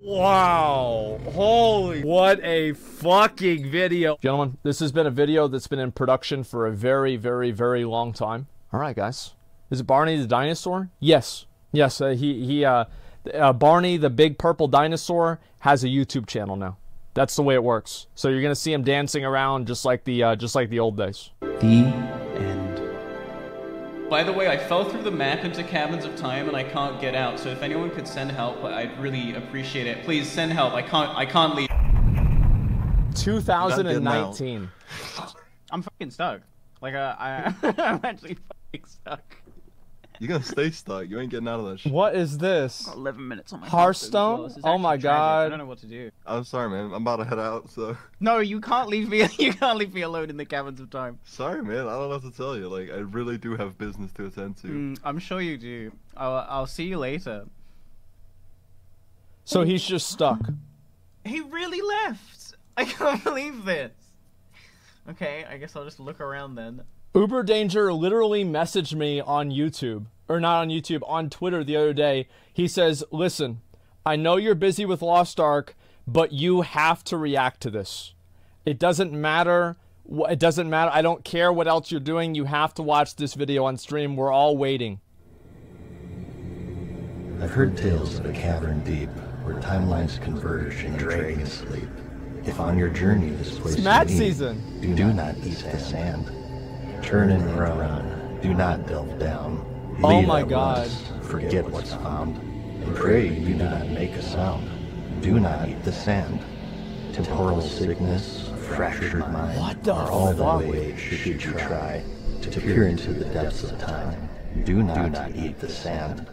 Wow. Holy. What a fucking video. Gentlemen, this has been a video that's been in production for a very, very, very long time. All right, guys. Is it Barny the dinosaur? Yes. Yes, Barny the big purple dinosaur has a YouTube channel now. That's the way it works. So you're gonna see him dancing around just like the old days. The end. By the way, I fell through the map into Caverns of Time and I can't get out. So if anyone could send help, I'd really appreciate it. Please send help. I can't leave. 2019. I'm fucking stuck. Like I'm actually fucking stuck. You're gonna stay stuck. You ain't getting out of that shit. What is this? 11 minutes on my Hearthstone? Oh my god. I don't know what to do. I'm sorry, man. I'm about to head out, so. No, you can't leave me. You can't leave me alone in the Caverns of Time. Sorry, man. I don't know what to tell you. Like, I really do have business to attend to. I'm sure you do. I'll see you later. So he's just stuck. He really left. I can't believe this. Okay, I guess I'll just look around then. Uber Danger literally messaged me on YouTube, or not on YouTube, on Twitter the other day. He says, listen, I know you're busy with Lost Ark, but you have to react to this. It doesn't matter. It doesn't matter. I don't care what else you're doing. You have to watch this video on stream. We're all waiting. I've heard tales of a cavern deep, where timelines converge and dragons sleep. If on your journey this place It's Mad Season. do not eat the sand. Turn and run. Do not delve down. Oh Leave my at god. once, forget what's found. And pray you do not make a sound. Do not eat the sand. Temporal sickness, fractured mind, What the are all fuck? the ways should you try to peer into the depths of time. Do not eat the sand.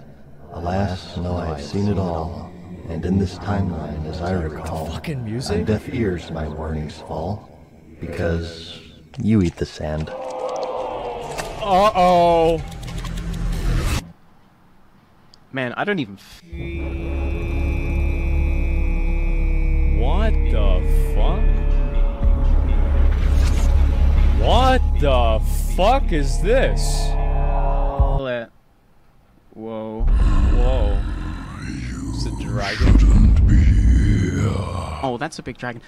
Alas, no, I've seen it all. And in this timeline, as I recall, Fucking music? on deaf ears my warnings fall. Because you eat the sand. Uh-oh. Man, I don't even. What the fuck? What the fuck is this? Whoa. Whoa. It's a dragon? Oh, that's a big dragon.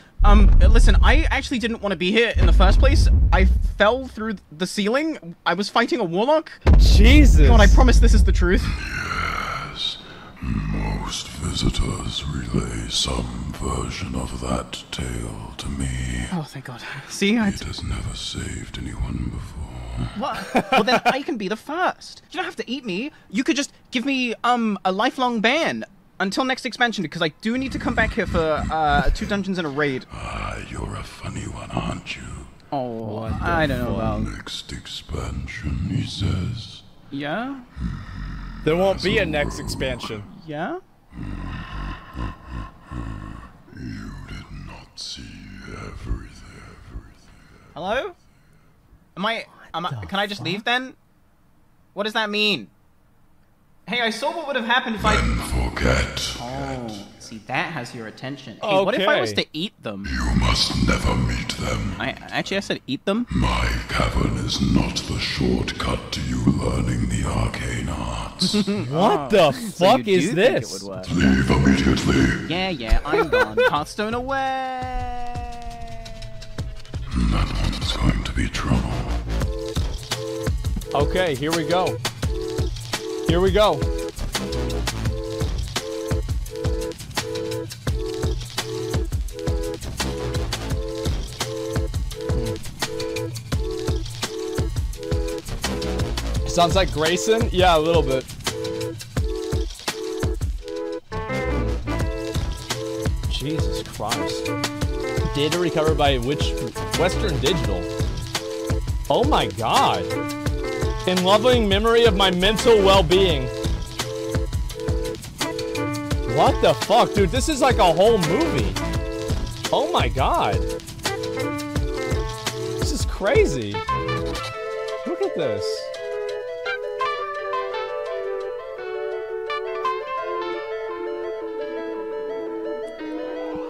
Listen, I actually didn't want to be here in the first place. I fell through the ceiling. I was fighting a warlock. Jesus. God, I promise this is the truth. Yes, most visitors relay some version of that tale to me. Oh, thank God. See, I... It has never saved anyone before. What? Well, then I can be the first. You don't have to eat me. You could just give me, a lifelong ban. Until next expansion, because I do need to come back here for 2 dungeons and a raid. Ah, you're a funny one, aren't you? Oh, I don't know about... Next expansion, he says. Yeah? There won't be a next expansion. Yeah? You did not see everything. Hello? Can I just leave then? What does that mean? Hey, I saw what would have happened if I... Forget. Oh, see, that has your attention. Hey, what if I was to eat them? You must never meet them. I said eat them? My cavern is not the shortcut to you learning the arcane arts. What the fuck is this? Leave immediately. Yeah, I'm gone. Hearthstone away! That one's going to be trouble. Okay, here we go. Here we go. Sounds like Grayson? Yeah, a little bit. Jesus Christ. Data recovered by which Western Digital? Oh my god. In loving memory of my mental well-being. What the fuck, dude? This is like a whole movie. Oh my god. This is crazy. Look at this.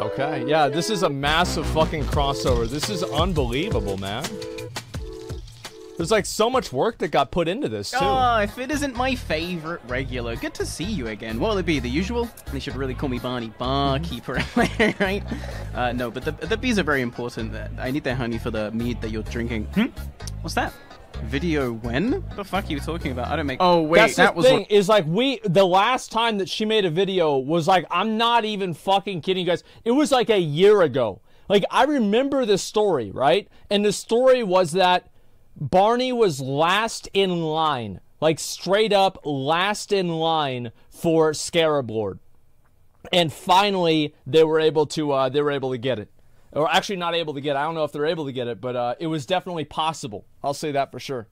Okay, yeah, this is a massive fucking crossover. This is unbelievable, man. There's like so much work that got put into this too. Oh, if it isn't my favorite regular, good to see you again. What'll it be? The usual? They should really call me Barny, barkeeper, right? No, but the bees are very important. I need their honey for the mead that you're drinking. What's that? Video when? The fuck are you talking about? I don't make. Oh wait, that's that the was thing. Is like the last time that she made a video was like, I'm not even fucking kidding you guys. It was like a year ago. Like I remember this story, right? And the story was that Barny was last in line, like straight up last in line for Scarab Lord, and finally they were able to get it. Or actually not able to get it. I don't know if they're able to get it, but it was definitely possible. I'll say that for sure.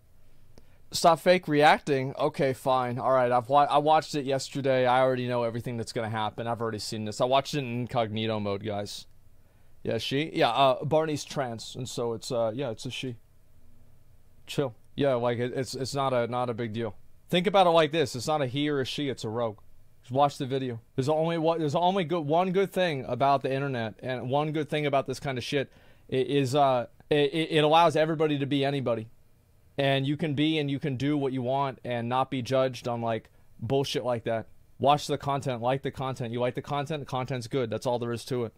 Stop fake reacting. Okay, fine. All right, I watched it yesterday. I already know everything that's going to happen. I've already seen this. I watched it in incognito mode, guys. Yeah, she? Yeah, Barney's trans, and so it's, yeah, it's a she. Chill. Yeah, like, it's not a big deal. Think about it like this. It's not a he or a she, it's a rogue. Just watch the video. There's only one good thing about the internet, and one good thing about this kind of shit is it allows everybody to be anybody, and you can be and you can do what you want and not be judged on like bullshit like that. Watch the content, like the content. You like the content's good. That's all there is to it.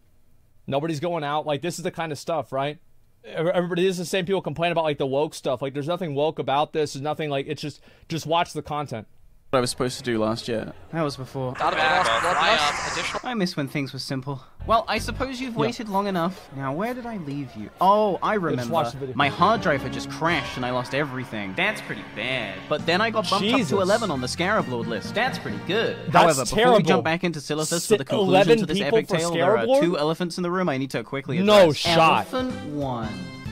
Nobody's going out like this is the kind of stuff, right? Everybody, this is the same people complain about like the woke stuff. Like there's nothing woke about this. There's nothing like it's just watch the content. I was supposed to do last year. That was before. I miss when things were simple. Well, I suppose you've waited long enough. Now, where did I leave you? Oh, I remember. My hard drive had just crashed and I lost everything. That's pretty bad. But then I got bumped up to 11 on the Scarab Lord list. That's pretty good. That's However, terrible. before we jump back into Silithus for the conclusion to this epic tale, there are 2 elephants in the room I need to quickly address. No shot. Elephant 1.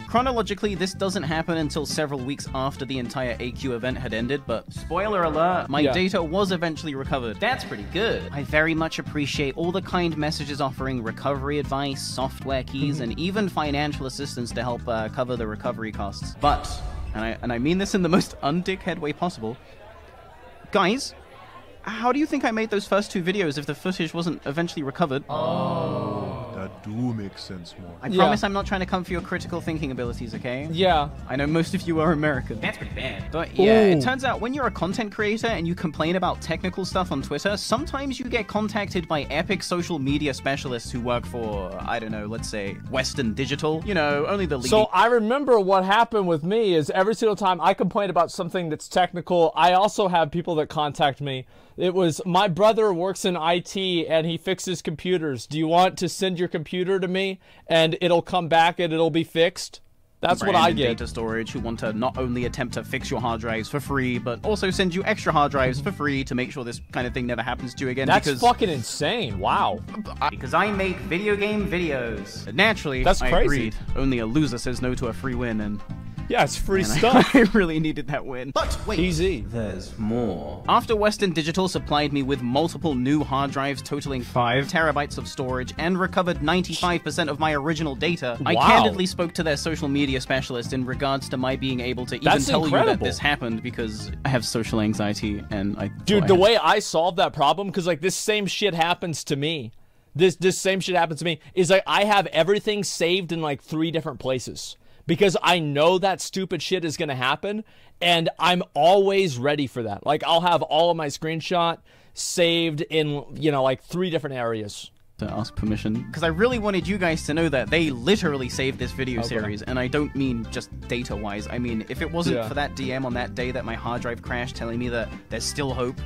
Chronologically, this doesn't happen until several weeks after the entire AQ event had ended, but spoiler alert, my data was eventually recovered. That's pretty good. I very much appreciate all the kind messages offering recovery advice, software keys, and even financial assistance to help cover the recovery costs. But, and I mean this in the most undickhead way possible, guys, how do you think I made those first 2 videos if the footage wasn't eventually recovered? That do make sense more. I promise I'm not trying to come for your critical thinking abilities, okay? Yeah. I know most of you are American. That's pretty bad. But yeah, it turns out when you're a content creator and you complain about technical stuff on Twitter, sometimes you get contacted by epic social media specialists who work for, I don't know, let's say Western Digital. You know, only the leading... So I remember what happened with me is every single time I complain about something that's technical, I also have people that contact me. It was, my brother works in IT and he fixes computers. Do you want to send your computer to me and it'll come back and it'll be fixed? That's what I get. Data storage who want to not only attempt to fix your hard drives for free, but also send you extra hard drives for free to make sure this kind of thing never happens to you again. That's fucking insane. Wow. Because I make video game videos. Naturally, that's crazy. I agreed. Only a loser says no to a free win, and... Yeah, it's free stuff. I really needed that win. But wait, easy. There's more. After Western Digital supplied me with multiple new hard drives totaling 5 terabytes of storage and recovered 95% of my original data, I candidly spoke to their social media specialist in regards to my being able to even tell you that this happened because I have social anxiety and I... Dude, the way I solved that problem, because like this same shit happens to me. This same shit happens to me, is like I have everything saved in like 3 different places. Because I know that stupid shit is going to happen, and I'm always ready for that. Like, I'll have all of my screenshot saved in, you know, like 3 different areas. To ask permission. Because I really wanted you guys to know that they literally saved this video series, and I don't mean just data-wise. I mean, if it wasn't for that DM on that day that my hard drive crashed telling me that there's still hope,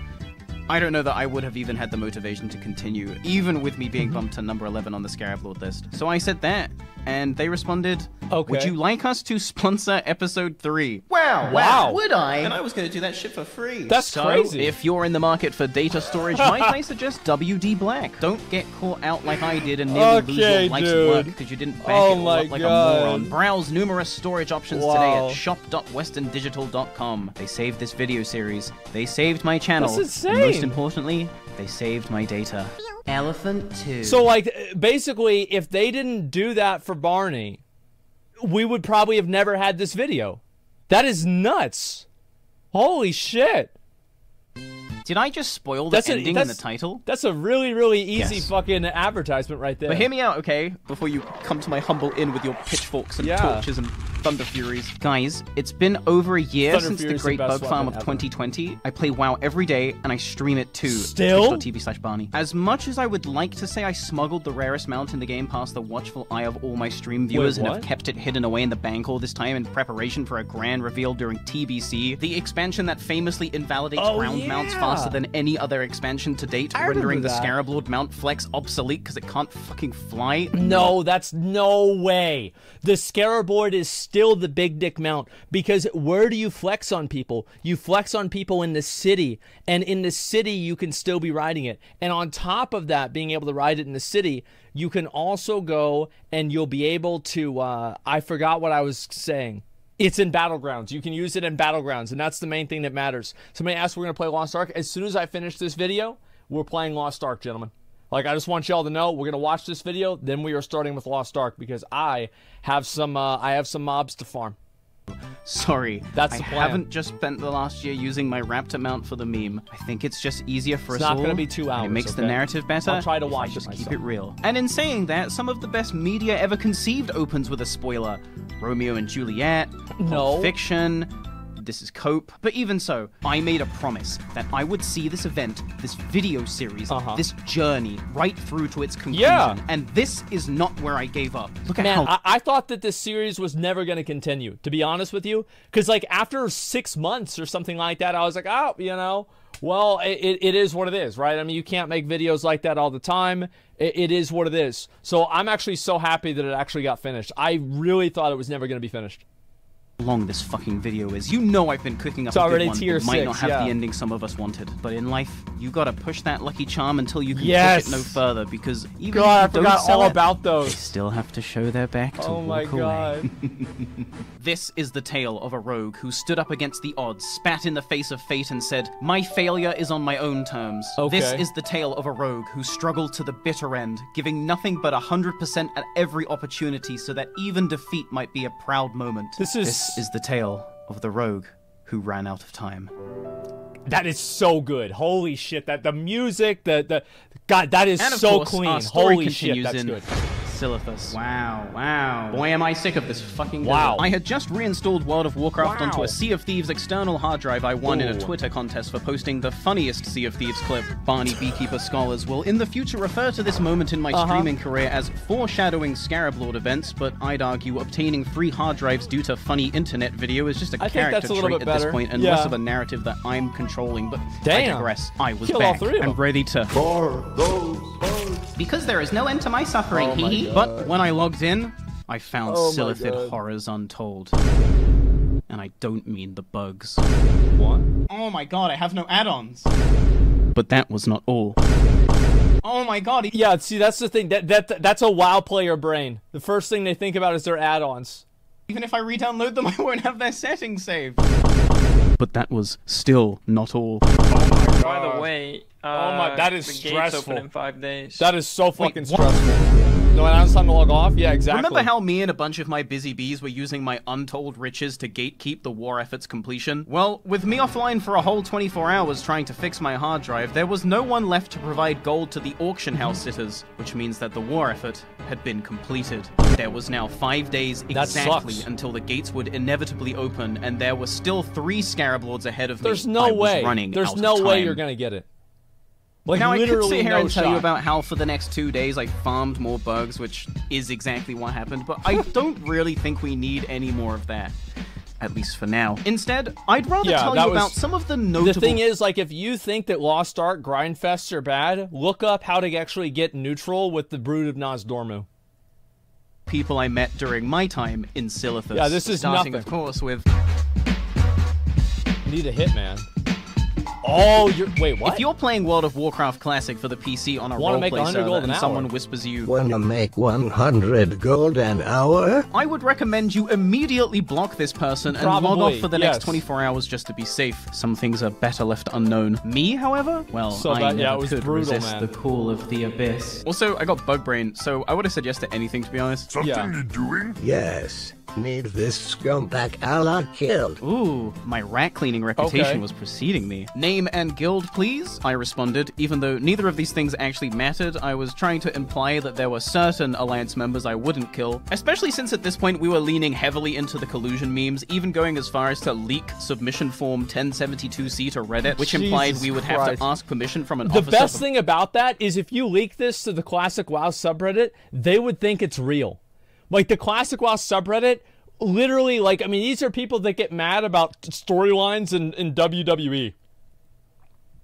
I don't know that I would have even had the motivation to continue, even with me being bumped to number 11 on the Scarab Lord list. So I said that, and they responded, would you like us to sponsor episode 3? Wow, would I? And I was going to do that shit for free. That's crazy. If you're in the market for data storage, might I suggest WD Black? Don't get caught out like I did and nearly lose your life's work because you didn't back it all up like a moron. Browse numerous storage options today at shop.westerndigital.com. They saved this video series. They saved my channel. That's insane. Most importantly, they saved my data. Elephant 2. So, like, basically, if they didn't do that for Barny, we would probably have never had this video. That is nuts. Holy shit. Did I just spoil the ending in the title? That's a really, really easy fucking advertisement right there. But hear me out, okay? Before you come to my humble inn with your pitchforks and torches and Thunder Furies. Guys, it's been over a year Thunder since Fury's the Great the best Bug Farm of weapon ever. 2020. I play WoW every day, and I stream it too. Still? Twitch.tv/Barny. As much as I would like to say I smuggled the rarest mount in the game past the watchful eye of all my stream viewers and have what? kept it hidden away in the bank all this time in preparation for a grand reveal during TBC, the expansion that famously invalidates ground mounts faster than any other expansion to date, rendering the Scarab Lord mount flex obsolete because it can't fucking fly. No, that's no way. The Scarab Lord is still the big dick mount, because where do you flex on people? You flex on people in the city, and in the city you can still be riding it. And on top of that, being able to ride it in the city, you can also go and you'll be able to, I forgot what I was saying. It's in Battlegrounds. You can use it in Battlegrounds, and that's the main thing that matters. Somebody asked if we're going to play Lost Ark. As soon as I finish this video, we're playing Lost Ark, gentlemen. Like, I just want y'all to know, we're going to watch this video, then we are starting with Lost Ark, because I have some mobs to farm. Sorry, That's the I plan. haven't just spent the last year using my raptor mount for the meme. I think it's just easier for us all. It's not going to be 2 hours, It makes the okay? narrative better. I'll try to if watch I it just myself. keep it real. And in saying that, some of the best media ever conceived opens with a spoiler. Romeo and Juliet, No. Pulp Fiction, This is Cope. But even so, I made a promise that I would see this event, this video series, this journey, right through to its conclusion. Yeah. And this is not where I gave up. Look at Man, how... I thought that this series was never going to continue, to be honest with you. Because, like, after 6 months or something like that, I was like, oh, you know, well, it is what it is, right? I mean, you can't make videos like that all the time. It is what it is. So I'm actually so happy that it actually got finished. I really thought it was never going to be finished. long this fucking video is. You know I've been cooking up It's a already good one. tier It might 6, not have yeah. the ending some of us wanted, but in life, you gotta push that lucky charm until you can Yes. push it no further, because even God, I if you forgot don't sell all it, about they those. still have to show their back to Oh my walk away. god. This is the tale of a rogue who stood up against the odds, spat in the face of fate, and said, "My failure is on my own terms." Okay. This is the tale of a rogue who struggled to the bitter end, giving nothing but 100% at every opportunity so that even defeat might be a proud moment. This is the tale of the rogue who ran out of time. that is so good. Holy shit, that the music, the God, that is And of so course, clean. our story Holy shit, continues that's in good. Silithus. Wow. Boy, am I sick of this fucking Wow. desert. I had just reinstalled World of Warcraft Wow. onto a Sea of Thieves external hard drive I won in a Ooh. Twitter contest for posting the funniest Sea of Thieves clip. Barny Beekeeper Scholars will in the future refer to this moment in my streaming career as foreshadowing Scarab Lord events, but I'd argue obtaining free hard drives due to funny internet video is just a I think character that's a little trait bit at this better. point and Yeah. less of a narrative that I'm controlling, but I Damn. digress. I was Kill all back three of and them. ready to... For those birds. Because there is no end to my suffering, Oh my hee hee. God. But when I logged in, I found Oh my Silithid God. horrors untold. And I don't mean the bugs. What? Oh my god, I have no add-ons. But that was not all. Oh my god, Yeah, see, that's the thing. That's a WoW player brain. The first thing they think about is their add-ons. even if I re-download them, I won't have their settings saved. But that was still not all. By the way, that is the gates stressful. open in 5 days. That is so fucking what? stressful. No, now it's time to log off? Yeah, exactly. Remember how me and a bunch of my busy bees were using my untold riches to gatekeep the war effort's completion? Well, with me offline for a whole 24 hours trying to fix my hard drive, there was no one left to provide gold to the auction house sitters, which means that the war effort had been completed. There was now 5 days exactly sucks. until the gates would inevitably open, and there were still 3 Scarab Lords ahead of me. There's I no was way. running There's out no of way time. you're gonna get it. Like, Now, I could literally sit here no and tell you shot. about how for the next 2 days I farmed more bugs, which is exactly what happened, but I don't really think we need any more of that. At least for now. Instead, I'd rather Yeah, tell that you was- about some of the notable... The thing is, like, if you think that Lost Ark grindfests are bad, look up how to actually get neutral with the Brood of Nozdormu. people I met during my time in Silithus. Yeah, this is starting, nothing. of course, with... Need a hit, man. Oh, you're... Wait, what? If you're playing World of Warcraft Classic for the PC on a Wanna make roleplay 100 server gold an and hour? someone whispers you, Wanna make 100 gold an hour? I would recommend you immediately block this person and log Probably, off for the yes. next 24 hours just to be safe. Some things are better left unknown. Me, however? Well, So I that- never yeah, it was could brutal, resist man. the call of the abyss. Also, I got bug brain, so I would have said yes to anything, to be honest. Something Yeah. you're doing? Yes. Need this scumbag ally killed. Ooh, my rat cleaning reputation Okay. was preceding me. Name and guild, please? I responded, even though neither of these things actually mattered. I was trying to imply that there were certain Alliance members I wouldn't kill, especially since at this point we were leaning heavily into the collusion memes, even going as far as to leak submission form 1072C to Reddit, which implied Jesus we would have Christ. to ask permission from an The officer. best thing about that is if you leak this to the Classic WoW subreddit, they would think it's real. Like, the Classic WoW subreddit, literally, like, I mean, these are people that get mad about storylines in WWE.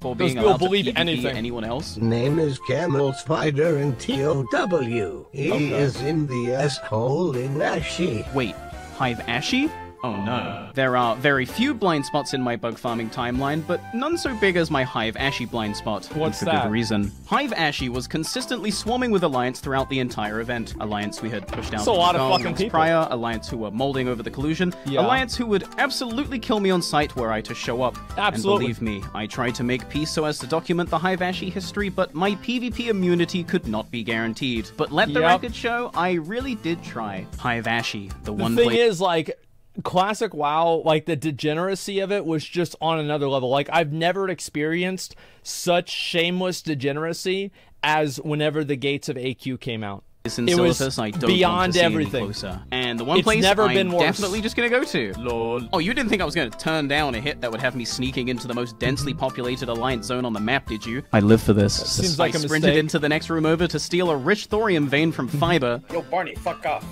for Those being people allowed to believe PvP anything. anyone else. Name is Camel Spider in TOW. He is in the asshole in Ashy. Wait, Hive Ashy? Oh no. There are very few blind spots in my bug farming timeline, but none so big as my Hive Ashy blind spot. What's for that? good reason. Hive Ashy was consistently swarming with Alliance throughout the entire event. Alliance we had pushed out That's a lot of Garl fucking months people. prior, Alliance who were molding over the collusion, Yeah. Alliance who would absolutely kill me on sight were I to show up. Absolutely. And believe me, I tried to make peace so as to document the Hive Ashy history, but my PvP immunity could not be guaranteed. But let the Yep. record show, I really did try. Hive Ashy, the one The thing blade. is, like, Classic WoW, like, the degeneracy of it was just on another level. Like, I've never experienced such shameless degeneracy as whenever the Gates of AQ came out. In It was Silithus, I don't beyond want to see everything. Any closer. And the one It's place never I'm been worse. definitely just gonna go to. Lol. Oh, you didn't think I was gonna turn down a hit that would have me sneaking into the most densely populated Alliance zone on the map, did you? I live for this. seems like I a sprinted mistake. into the next room over to steal a rich thorium vein from Fiber. Yo, Barney, fuck off.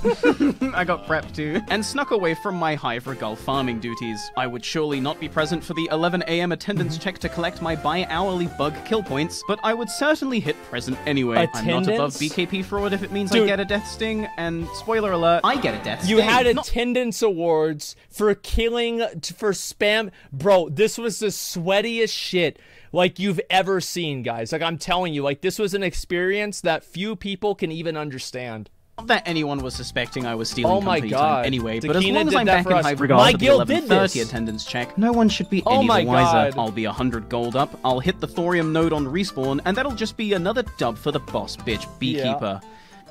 I got prepped too, and snuck away from my Hive Regal farming duties. I would surely not be present for the 11 AM attendance check to collect my bi-hourly bug kill points, but I would certainly hit present anyway. I'm not above Attendance? BKP fraud if it means I Dude. get a death sting, and spoiler alert, I get a death sting. You had Not- attendance awards for killing, for spam. Bro, this was the sweatiest shit like you've ever seen, guys. Like, I'm telling you, like, this was an experience that few people can even understand. Not that anyone was suspecting I was stealing Oh my company God. time anyway, but as Dakina long as did I'm that back for in us. Hive Regal My for the guild did 11:30 this. attendance check, no one should be Oh any my the wiser. God. I'll be 100 gold up, I'll hit the thorium node on respawn, and that'll just be another dub for the boss bitch beekeeper.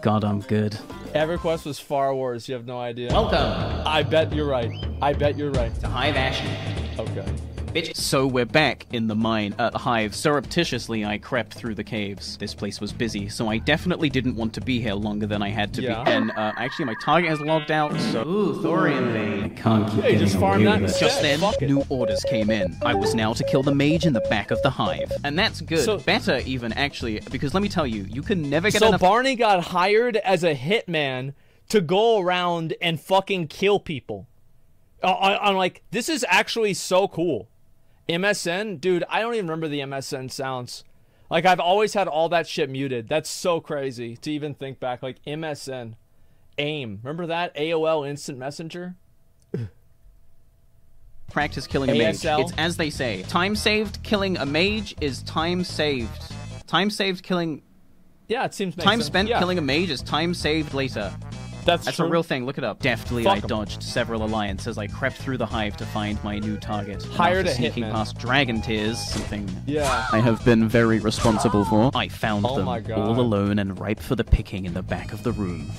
God, I'm good. EverQuest was far worse. You have no idea. Welcome I bet you're right. I bet you're right. to Hive Ashy. Okay. Bitch. So we're back in the mine at the Hive. Surreptitiously, I crept through the caves. This place was busy, so I definitely didn't want to be here longer than I had to Yeah. be. And actually, my target has logged out, so... Ooh, thorium vein. I can't keep Hey, getting just farm away that with it. instead. Just then, Fuck it. new orders came in. I was now to kill the mage in the back of the Hive. And that's good. So- Better, even, actually, because let me tell you, you can never get So enough... Barney got hired as a hitman to go around and fucking kill people. I'm like, this is actually so cool. MSN? Dude, I don't even remember the MSN sounds. Like, I've always had all that shit muted. That's so crazy to even think back. Like, MSN. AIM. Remember that? AOL Instant Messenger? practice killing a mage. ASL? It's as they say. Time saved killing a mage is time saved. Time saved killing... Yeah, it seems Time spent killing a mage is time saved later. That's true. a real thing. Look it up. Deftly, Fuck I 'em. dodged several alliances as I crept through the Hive to find my new target. Hired After a sneaking hitman. past dragon tears, something Yeah. I have been very responsible for. I found Oh them my God. all alone and ripe for the picking in the back of the room.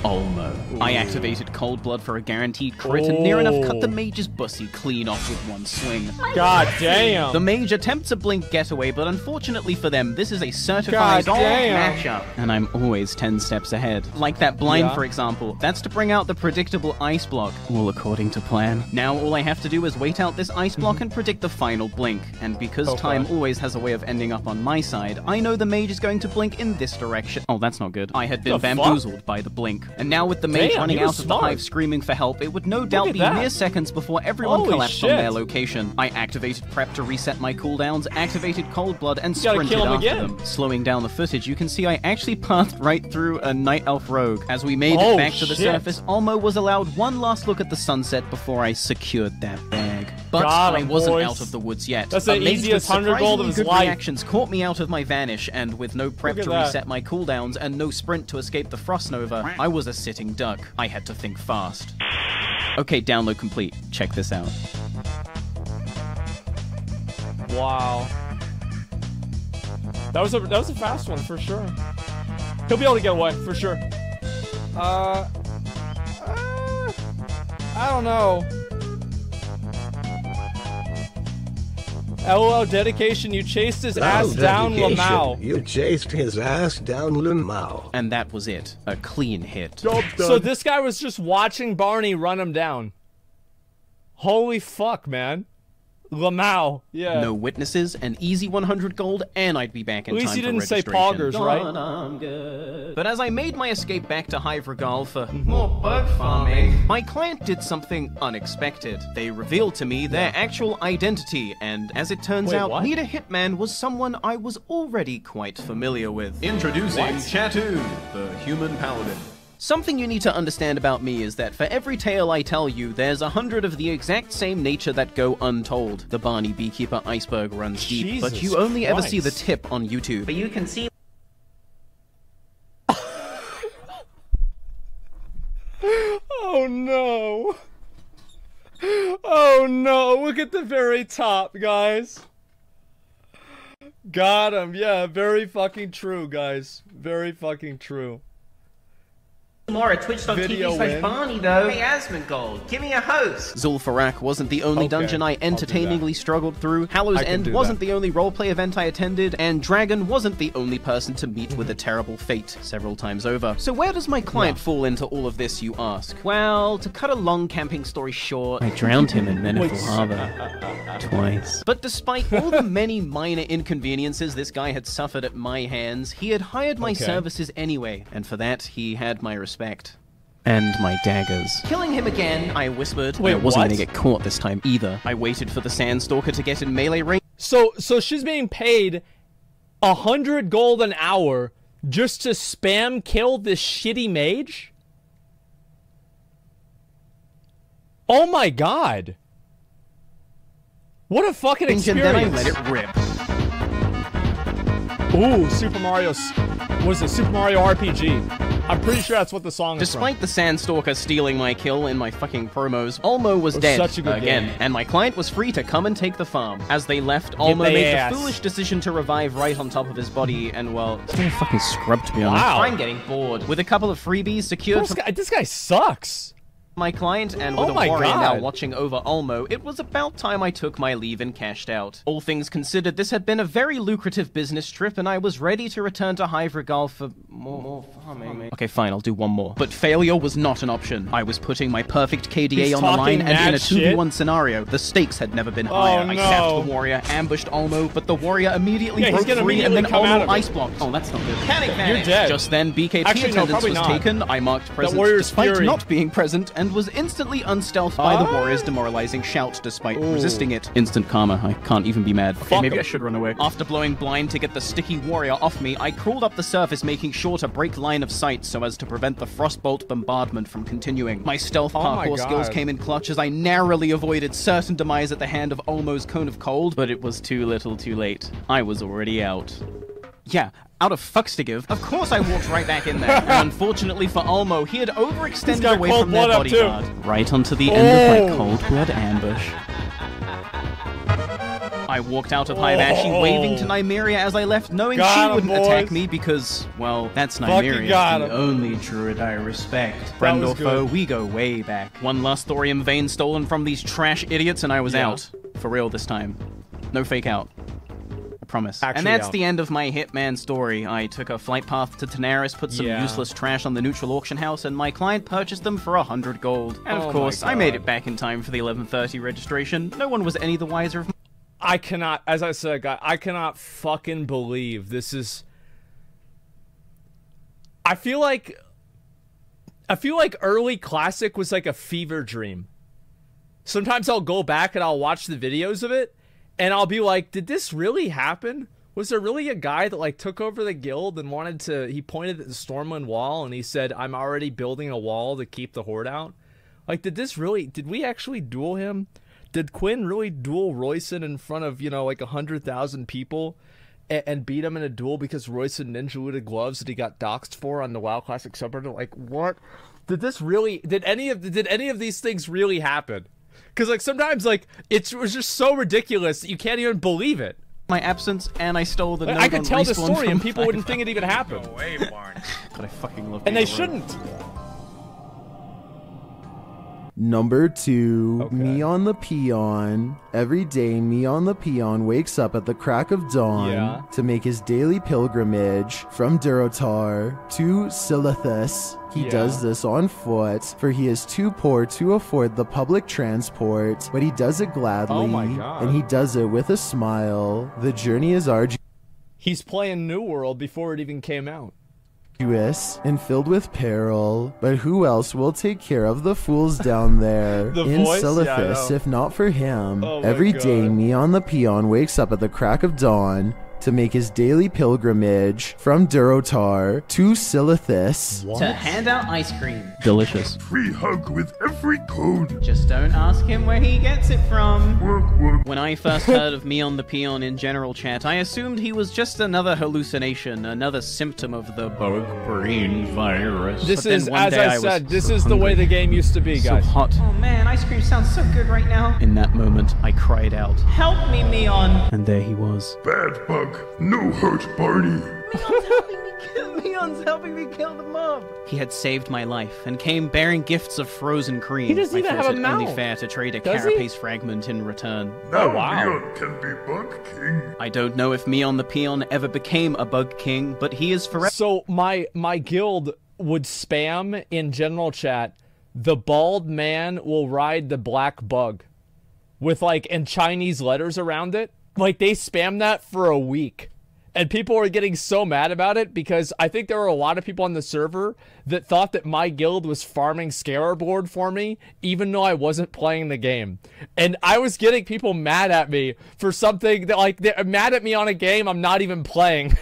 Olmo. I activated Cold Blood for a guaranteed crit and near enough cut the mage's bussy clean off with one swing. God damn. The mage attempts a blink getaway, but unfortunately for them, this is a certified God damn. matchup. And I'm always 10 steps ahead. Like that blind, Yeah. for example. That's to bring out the predictable ice block, all according to plan. Now all I have to do is wait out this ice block and predict the final blink. And because Okay. time always has a way of ending up on my side, I know the mage is going to blink in this direction. Oh, that's not good. I had been The fuck? bamboozled by the blink. And now with the mage Damn, running he was out of smart. the Hive screaming for help, it would no doubt at be that. mere seconds before everyone Holy collapsed on shit. their location. I activated prep to reset my cooldowns, activated Cold Blood, and You gotta sprinted kill him after again. them. Slowing down the footage, you can see I actually passed right through a Night Elf rogue. As we made Oh, it back to the shit. surface, Olmo was allowed one last look at the sunset before I secured that bag. But Got I him, wasn't boys. out of the woods yet. That's the A mage with easiest 100 gold of surprisingly his good life. reactions caught me out of my vanish, and with no prep Look to at that. reset my cooldowns and no sprint to escape the Frost Nova, I was a sitting duck. I had to think fast. Okay, download complete. Check this out. Wow. That was a fast one for sure. He'll be able to get away for sure. I don't know. LOL dedication, you chased his ass down Lamau. You chased his ass down Lamau. And that was it. A clean hit. So this guy was just watching Barny run him down. Holy fuck, man. Lamau. Yeah. No witnesses, an easy 100 gold, and I'd be back in time for registration. At least you didn't say poggers, right? I'm good. But as I made my escape back to Hive Regal for more bug farming, my client did something unexpected. They revealed to me their actual identity, and as it turns out, Nita Hitman was someone I was already quite familiar with. Introducing Chatu, the human paladin. Something you need to understand about me is that for every tale I tell you, there's 100 of the exact same nature that go untold. The Barny Beekeeper iceberg runs deep, but you only ever see the tip on YouTube. But you can see... Oh no! Oh no, look at the very top, guys. Got him, yeah, very fucking true, guys. Very fucking true. More at twitch.tv/Barny though. Hey Asmongold, give me a host. Zul'Farrak wasn't the only dungeon I entertainingly struggled through, Hallow's End wasn't the only roleplay event I attended, and Dragon wasn't the only person to meet with a terrible fate several times over. So where does my client fall into all of this, you ask? Well, to cut a long camping story short, I drowned him in Meniful Harbor. Twice. But despite all the many minor inconveniences this guy had suffered at my hands, he had hired my services anyway, and for that, he had my respect. And my daggers. Killing him again, I whispered. I wasn't gonna get caught this time either. I waited for the Sandstalker to get in melee range. So she's being paid 100 gold an hour just to spam kill this shitty mage? Oh my god. What a fucking experience. And then I let it rip. Ooh, Super Mario... What is it? Super Mario RPG. I'm pretty sure that's what the song is Despite from. the Sandstalker stealing my kill in my fucking promos, Ulmo was dead such a good again, game. and my client was free to come and take the farm. As they left, Ulmo made the foolish decision to revive right on top of his body, and well, he's gonna fucking scrub, to be honest. Wow. I'm getting bored. With a couple of freebies secured This guy sucks. my client, and with a warrior now watching over Ulmo, it was about time I took my leave and cashed out. All things considered, this had been a very lucrative business trip, and I was ready to return to Hive Regal for more farming. Okay, fine, I'll do one more. But failure was not an option. I was putting my perfect KDA on the line, and in a 2v1 scenario, the stakes had never been higher. I sapped the warrior, ambushed Ulmo, but the warrior immediately broke free, and then Ulmo ice blocked. Oh, that's not good. You're dead. Just then, BKP attendance was taken. I marked present despite not being present, and was instantly unstealthed by the warrior's demoralizing shout despite resisting it. Instant karma. I can't even be mad. Okay, maybe I should run away. After blowing blind to get the sticky warrior off me, I crawled up the surface, making sure to break line of sight so as to prevent the frostbolt bombardment from continuing. My stealth parkour skills came in clutch as I narrowly avoided certain demise at the hand of Ulmo's cone of cold, but it was too little too late. I was already out. Yeah, out of fucks to give, of course I walked right back in there. And unfortunately for Ulmo, he had overextended away from their bodyguard. Right onto the end of my cold blood ambush. I walked out of Hive Ashi waving to Nymeria as I left, knowing she wouldn't attack me because, well, that's Nymeria, the only druid I respect. Friend or foe, we go way back. One last thorium vein stolen from these trash idiots and I was out. For real this time. No fake out. Promise. And that's the end of my Hitman story. I took a flight path to Tanaris, put some useless trash on the neutral auction house, and my client purchased them for 100 gold. And of course, I made it back in time for the 11:30 registration. No one was any the wiser. I cannot, as I said, guys, I cannot fucking believe this is... I feel like early Classic was like a fever dream. Sometimes I'll go back and I'll watch the videos of it, and I'll be like, did this really happen? Was there really a guy that like took over the guild and wanted to, he pointed at the Stormwind wall and he said, I'm already building a wall to keep the Horde out? Like, did we actually duel him? Did Quinn really duel Royson in front of, you know, like 100,000 people and beat him in a duel because Royson ninja-looted gloves that he got doxxed for on the WoW Classic subreddit? Like, what? Did any of these things really happen? Because, like, sometimes, like, it was just so ridiculous that you can't even believe it. My absence, and I stole the I could tell the story and people wouldn't think it even happened. No way, Barny. God, I fucking love and they shouldn't. Number 2, me on the peon. Every day, me on the peon wakes up at the crack of dawn to make his daily pilgrimage from Durotar to Silithus. He does this on foot, for he is too poor to afford the public transport, but he does it gladly, and he does it with a smile. The journey is arduous. He's playing New World before it even came out. And filled with peril, but who else will take care of the fools down there in Silithus if not for him? Every day, me on the peon wakes up at the crack of dawn to make his daily pilgrimage from Durotar to Silithus. To hand out ice cream. Delicious. Free hug with every code. Just don't ask him where he gets it from. When I first heard of me on the peon in general chat, I assumed he was just another hallucination, another symptom of the bug brain virus. This is, as I said, this is the way the game used to be, guys. So hot. Oh man, ice cream sounds so good right now. In that moment, I cried out, "Help me, Meon!" And there he was. Bad bug. No hurt, Barny. Meon's helping me kill the mob. He had saved my life and came bearing gifts of frozen cream. He doesn't even have a mouth. Only fair to trade a carapace fragment in return. Now Meon can be Bug King. I don't know if Meon the Peon ever became a Bug King, but he is forever. So my guild would spam in general chat, "The bald man will ride the black bug," with like in Chinese letters around it. Like, they spammed that for a week. And people were getting so mad about it because I think there were a lot of people on the server that thought that my guild was farming Scarab Lord for me, even though I wasn't playing the game. And I was getting people mad at me for something that, like, they're mad at me on a game I'm not even playing.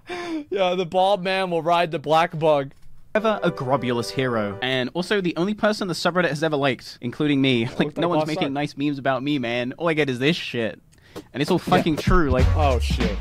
Yeah, the bald man will ride the black bug. Ever a grobulous hero, and also the only person the subreddit has ever liked, including me. Like, no one's making nice memes about me, man. All I get is this shit. And it's all fucking true, like... Oh, shit.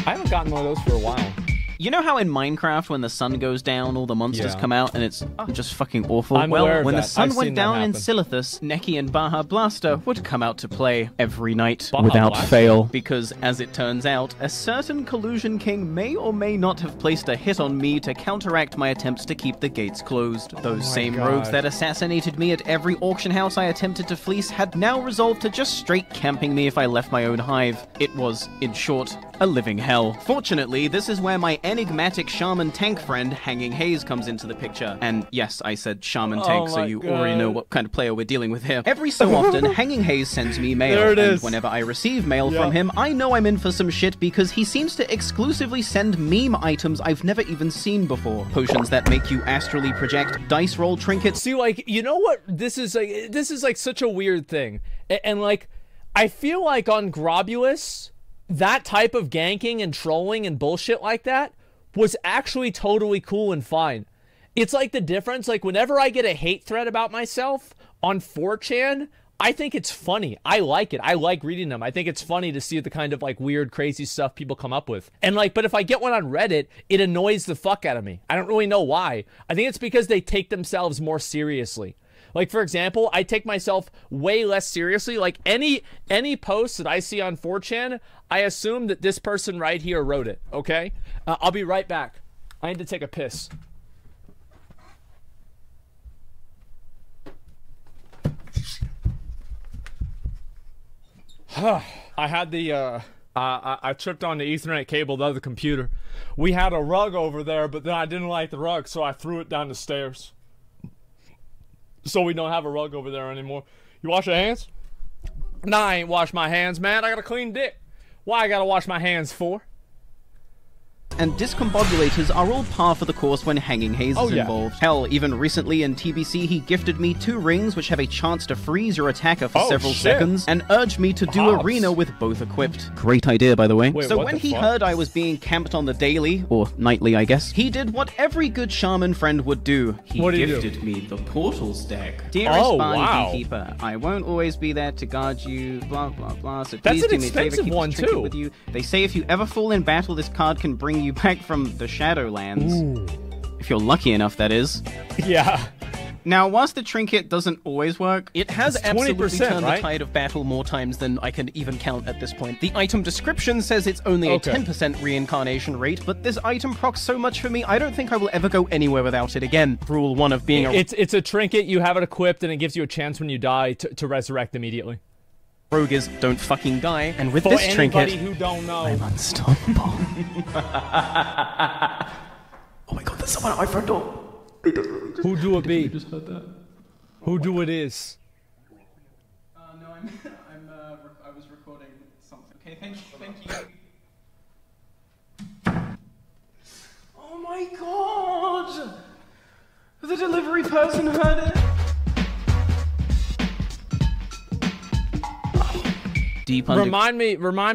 I haven't gotten one of those for a while. You know how in Minecraft, when the sun goes down, all the monsters come out, and it's just fucking awful? I'm aware of when that. the sun I've went seen that down in happen. Silithus, Neki and Baja Blaster would come out to play every night Baja without Blaster? fail. Because, as it turns out, a certain Collusion King may or may not have placed a hit on me to counteract my attempts to keep the gates closed. Those same rogues that assassinated me at every auction house I attempted to fleece had now resolved to just straight camping me if I left my own hive. It was, in short, a living hell. Fortunately, this is where my enigmatic shaman tank friend, Hanging Haze, comes into the picture. And yes, I said shaman tank, so you already know what kind of player we're dealing with here. Every so often, Hanging Haze sends me mail, There it is. and whenever I receive mail from him, I know I'm in for some shit because he seems to exclusively send meme items I've never even seen before. Potions that make you astrally project, dice roll trinkets. See, like, you know what? This is like such a weird thing. And like, I feel like on Grobulus, that type of ganking and trolling and bullshit like that was actually totally cool and fine. It's like the difference, like whenever I get a hate thread about myself on 4chan, I think it's funny. I like it. I like reading them. I think it's funny to see the kind of like weird, crazy stuff people come up with. And like, but if I get one on Reddit, it annoys the fuck out of me. I don't really know why. I think it's because they take themselves more seriously. Like, for example, I take myself way less seriously. Like, any post that I see on 4chan, I assume that this person right here wrote it, okay? I'll be right back. I need to take a piss. I had the, I tripped on the Ethernet cable to the computer. We had a rug over there, but then I didn't like the rug, so I threw it down the stairs. So we don't have a rug over there anymore. You wash your hands? Nah, I ain't wash my hands, man. I got a clean dick. Why I gotta wash my hands for? And discombobulators are all par for the course when Hanging Haze is involved. Hell, even recently in TBC, he gifted me 2 rings which have a chance to freeze your attacker for several seconds, and urged me to do Arena with both equipped. Great idea, by the way. Wait, so when he heard I was being camped on the daily, or nightly I guess, he did what every good shaman friend would do. He gifted me the portal stack. Dearest Barny Beekeeper, I won't always be there to guard you, blah blah blah, so please do me a favor, keep this trinket with you. They say if you ever fall in battle, this card can bring you back from the Shadowlands. If you're lucky enough, that is. Yeah. Now, whilst the trinket doesn't always work, it has It's absolutely 20%, turned right? the tide of battle more times than I can even count at this point. The item description says it's only a 10% reincarnation rate, but this item procs so much for me, I don't think I will ever go anywhere without it again. Rule 1 of being a... It's a trinket, you have it equipped, and it gives you a chance when you die to resurrect immediately. rogue is don't fucking die, and with For this trinket... anybody who don't know... I'm unstoppable. Oh my god, there's someone at my front door! Who do it be? Just heard that. Who do it is? No, I was recording something. Okay, thank you. Oh my god! The delivery person heard it! Deep under... Remind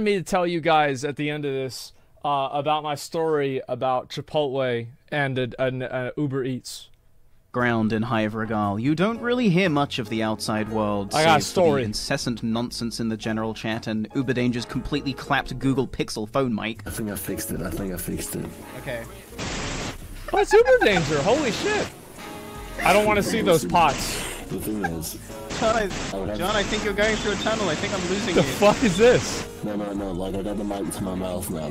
me to tell you guys at the end of this about my story about Chipotle and Uber Eats. Ground in Hive Regal. You don't really hear much of the outside world. I got a save for the story. incessant nonsense in the general chat and Uber Danger's completely clapped Google Pixel phone mic. I think I fixed it. Okay. Oh, it's Uber Danger. Holy shit. I don't want to see those pots. The thing is... John, I think you're going through a tunnel. I think I'm losing The you. fuck is this? No, like I got the mic to my mouth now.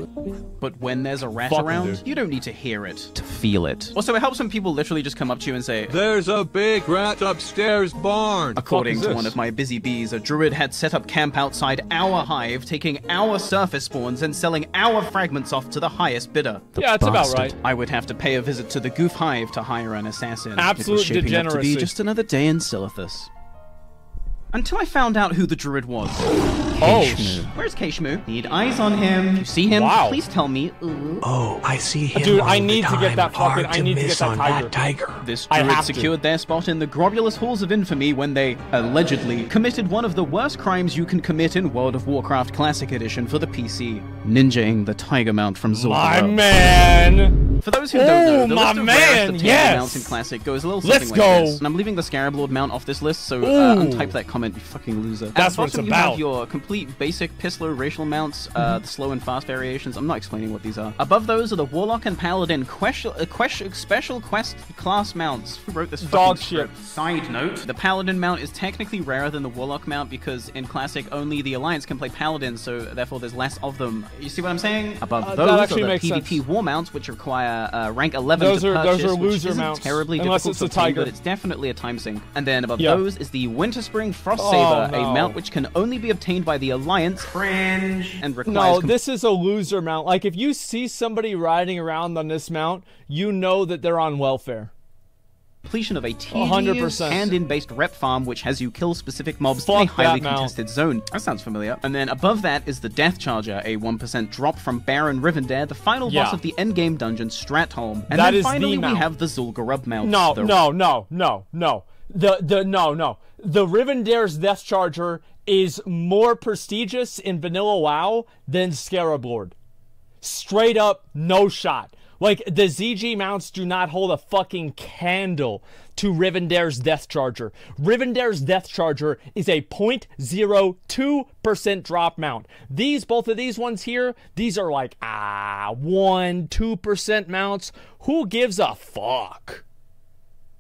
But when there's a rat Fucking around, dude. you don't need to hear it, to feel it. Also, it helps when people literally just come up to you and say, There's a big rat upstairs barn. according to this? one of my busy bees, a druid had set up camp outside our hive, taking our surface spawns and selling our fragments off to the highest bidder. The Yeah, it's about bastard. right. I would have to pay a visit to the Goof Hive to hire an assassin. Absolute it was shaping up to be degeneracy. just another day in Silithus. Until I found out who the druid was. Oh, Keshmu. Where's Keshmu? Need eyes on him. You see him? Wow. Please tell me. Oh, I see him. Dude, all I the need to get time. that fucking- Hard I need to get miss that on tiger. that tiger. This I druid have to. secured their spot in the Grobulous Halls of Infamy when they, allegedly, committed one of the worst crimes you can commit in World of Warcraft Classic Edition for the PC. Ninjaing the tiger mount from my Zul'Gurub. man. For those who don't know, the my list of man, rarest obtainable yes. mounts in Classic goes a little Let's something like go. this. And I'm leaving the Scarab Lord mount off this list, so Ooh. untype that comment, you fucking loser. That's At the what it's bottom, you about. have your complete basic piss-low racial mounts, the slow and fast variations. I'm not explaining what these are. Above those are the Warlock and Paladin special quest class mounts. Who wrote this fucking Dog shit. script? Side note, the Paladin mount is technically rarer than the Warlock mount because in Classic only the Alliance can play Paladin, so therefore there's less of them. You see what I'm saying? Above that those are actually the makes PvP sense. war mounts, which require rank 11 Those to are- purchase, those are which loser isn't mounts, terribly unless difficult it's to a obtain, tiger. but it's definitely a time sink. And then above Yeah. those is the Winterspring Frostsaber, Oh, no. a mount which can only be obtained by the Alliance. Cringe. And requires No, this is a loser mount. Like, if you see somebody riding around on this mount, you know that they're on welfare. completion of a tedious 100%. hand-in-based rep farm, which has you kill specific mobs in Fuck a highly that mount. contested zone. That sounds familiar. And then above that is the Death Charger, a 1% drop from Baron Rivendare, the final boss Yeah. of the endgame dungeon Stratholm. And That then is the finally we mount. have the Zul'Gurub mount. No, the no. The Rivendare's Death Charger is more prestigious in vanilla WoW than Scarab Lord. Straight up, no shot. Like, the ZG mounts do not hold a fucking candle to Rivendare's Death Charger. Rivendare's Death Charger is a 0.02% drop mount. Both of these ones here, these are like, 1-2% mounts. Who gives a fuck?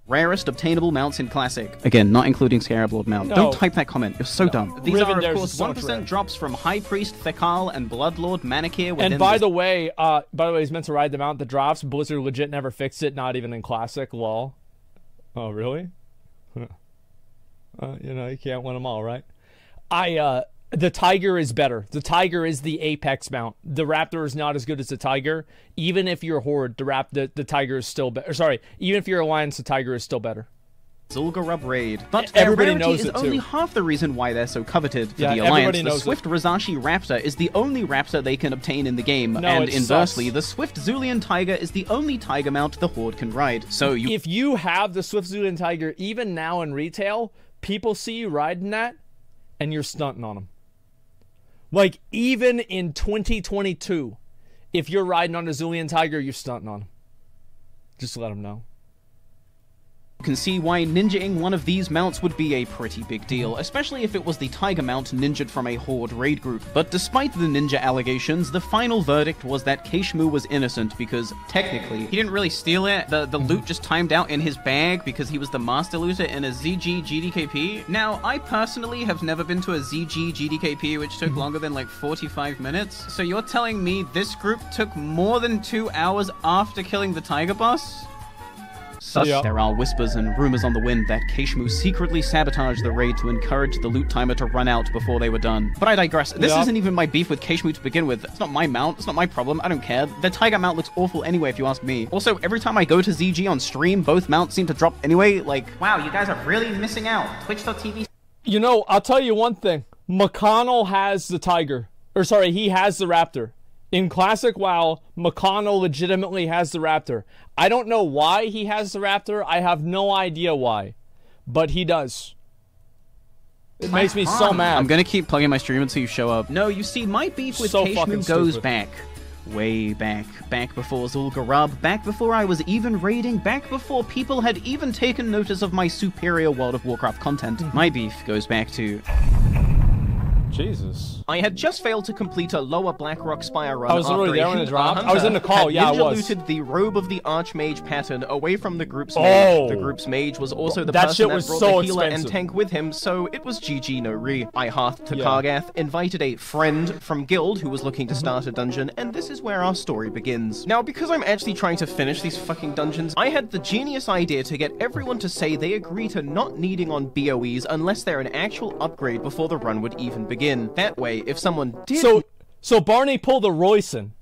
Rarest obtainable mounts in Classic. Again, not including Scarab Lord mount. No. Don't type that comment. You're so dumb. These are, of Rivendare's course, is so much 1% rare. drops from High Priest Thekal and Bloodlord Manakir within And by this- the way, he's meant to ride the mount that drops. Blizzard legit never fixed it, not even in Classic. Lol. Oh, really? You can't win them all, right? The Tiger is better. The Tiger is the apex mount. The Raptor is not as good as the Tiger. Even if you're Horde, the Tiger is still better. Sorry, even if you're Alliance, the Tiger is still better. Zul'Gurub raid. But Everybody their rarity knows is it, too. only half the reason why they're so coveted for Yeah, the Alliance. everybody The knows Swift Razashi Raptor is the only Raptor they can obtain in the game, No, and it inversely, sucks. the Swift Zulian Tiger is the only Tiger mount the Horde can ride. So If you have the Swift Zulian Tiger, even now in retail, people see you riding that, and you're stunting on them. Like, even in 2022, if you're riding on a Zulian Tiger, you're stunting on them. Just let them know. You can see why ninjaing one of these mounts would be a pretty big deal, especially if it was the tiger mount ninja'd from a Horde raid group. But despite the ninja allegations, the final verdict was that Keishmu was innocent because, technically, he didn't really steal it. The loot just timed out in his bag because he was the master looter in a ZG GDKP. Now, I personally have never been to a ZG GDKP which took longer than like 45 minutes. So you're telling me this group took more than 2 hours after killing the tiger boss? There are whispers and rumors on the wind that Keishmu secretly sabotaged the raid to encourage the loot timer to run out before they were done. But I digress. This isn't even my beef with Keishmu to begin with. It's not my mount. It's not my problem. I don't care. The tiger mount looks awful anyway, if you ask me. Also, every time I go to ZG on stream, both mounts seem to drop anyway. Like, wow, you guys are really missing out. Twitch.tv. You know, I'll tell you one thing. McConnell has the tiger. Or sorry, he has the raptor. In Classic WoW, McConnell legitimately has the raptor. I don't know why he has the raptor. I have no idea why. But he does. It makes me so mad. I'm gonna keep plugging my stream until you show up. No, you see, my beef with Keishmu goes back. Way back. Back before Zul'Garub, back before I was even raiding, back before people had even taken notice of my superior World of Warcraft content. My beef goes back to... Jesus. I had just failed to complete a lower Blackrock Spire run. I was literally there when it dropped. I was in the call, yeah, I was. Looted the Robe of the Archmage pattern away from the group's mage. The group's mage was also the person that brought the healer and tank with him, so it was GG no re. I hearthed to Kargath, invited a friend from guild who was looking to start a dungeon, and this is where our story begins. Now, because I'm actually trying to finish these fucking dungeons, I had the genius idea to get everyone to say they agree to not needing on BOEs unless they're an actual upgrade before the run would even begin. That way, if someone did... So Barny pulled a Royson.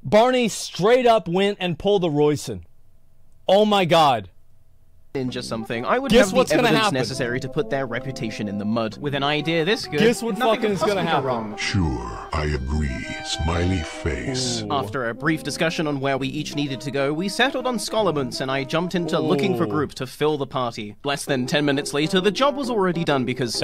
Barny straight up went and pulled a Royson. Oh my god. Ninja something, I would have the evidence necessary to put their reputation in the mud. With an idea this good, guess what fucking is gonna happen? Wrong. Sure, I agree. Smiley face. Ooh. After a brief discussion on where we each needed to go, we settled on Scholarments and I jumped into looking for group to fill the party. Less than 10 minutes later, the job was already done because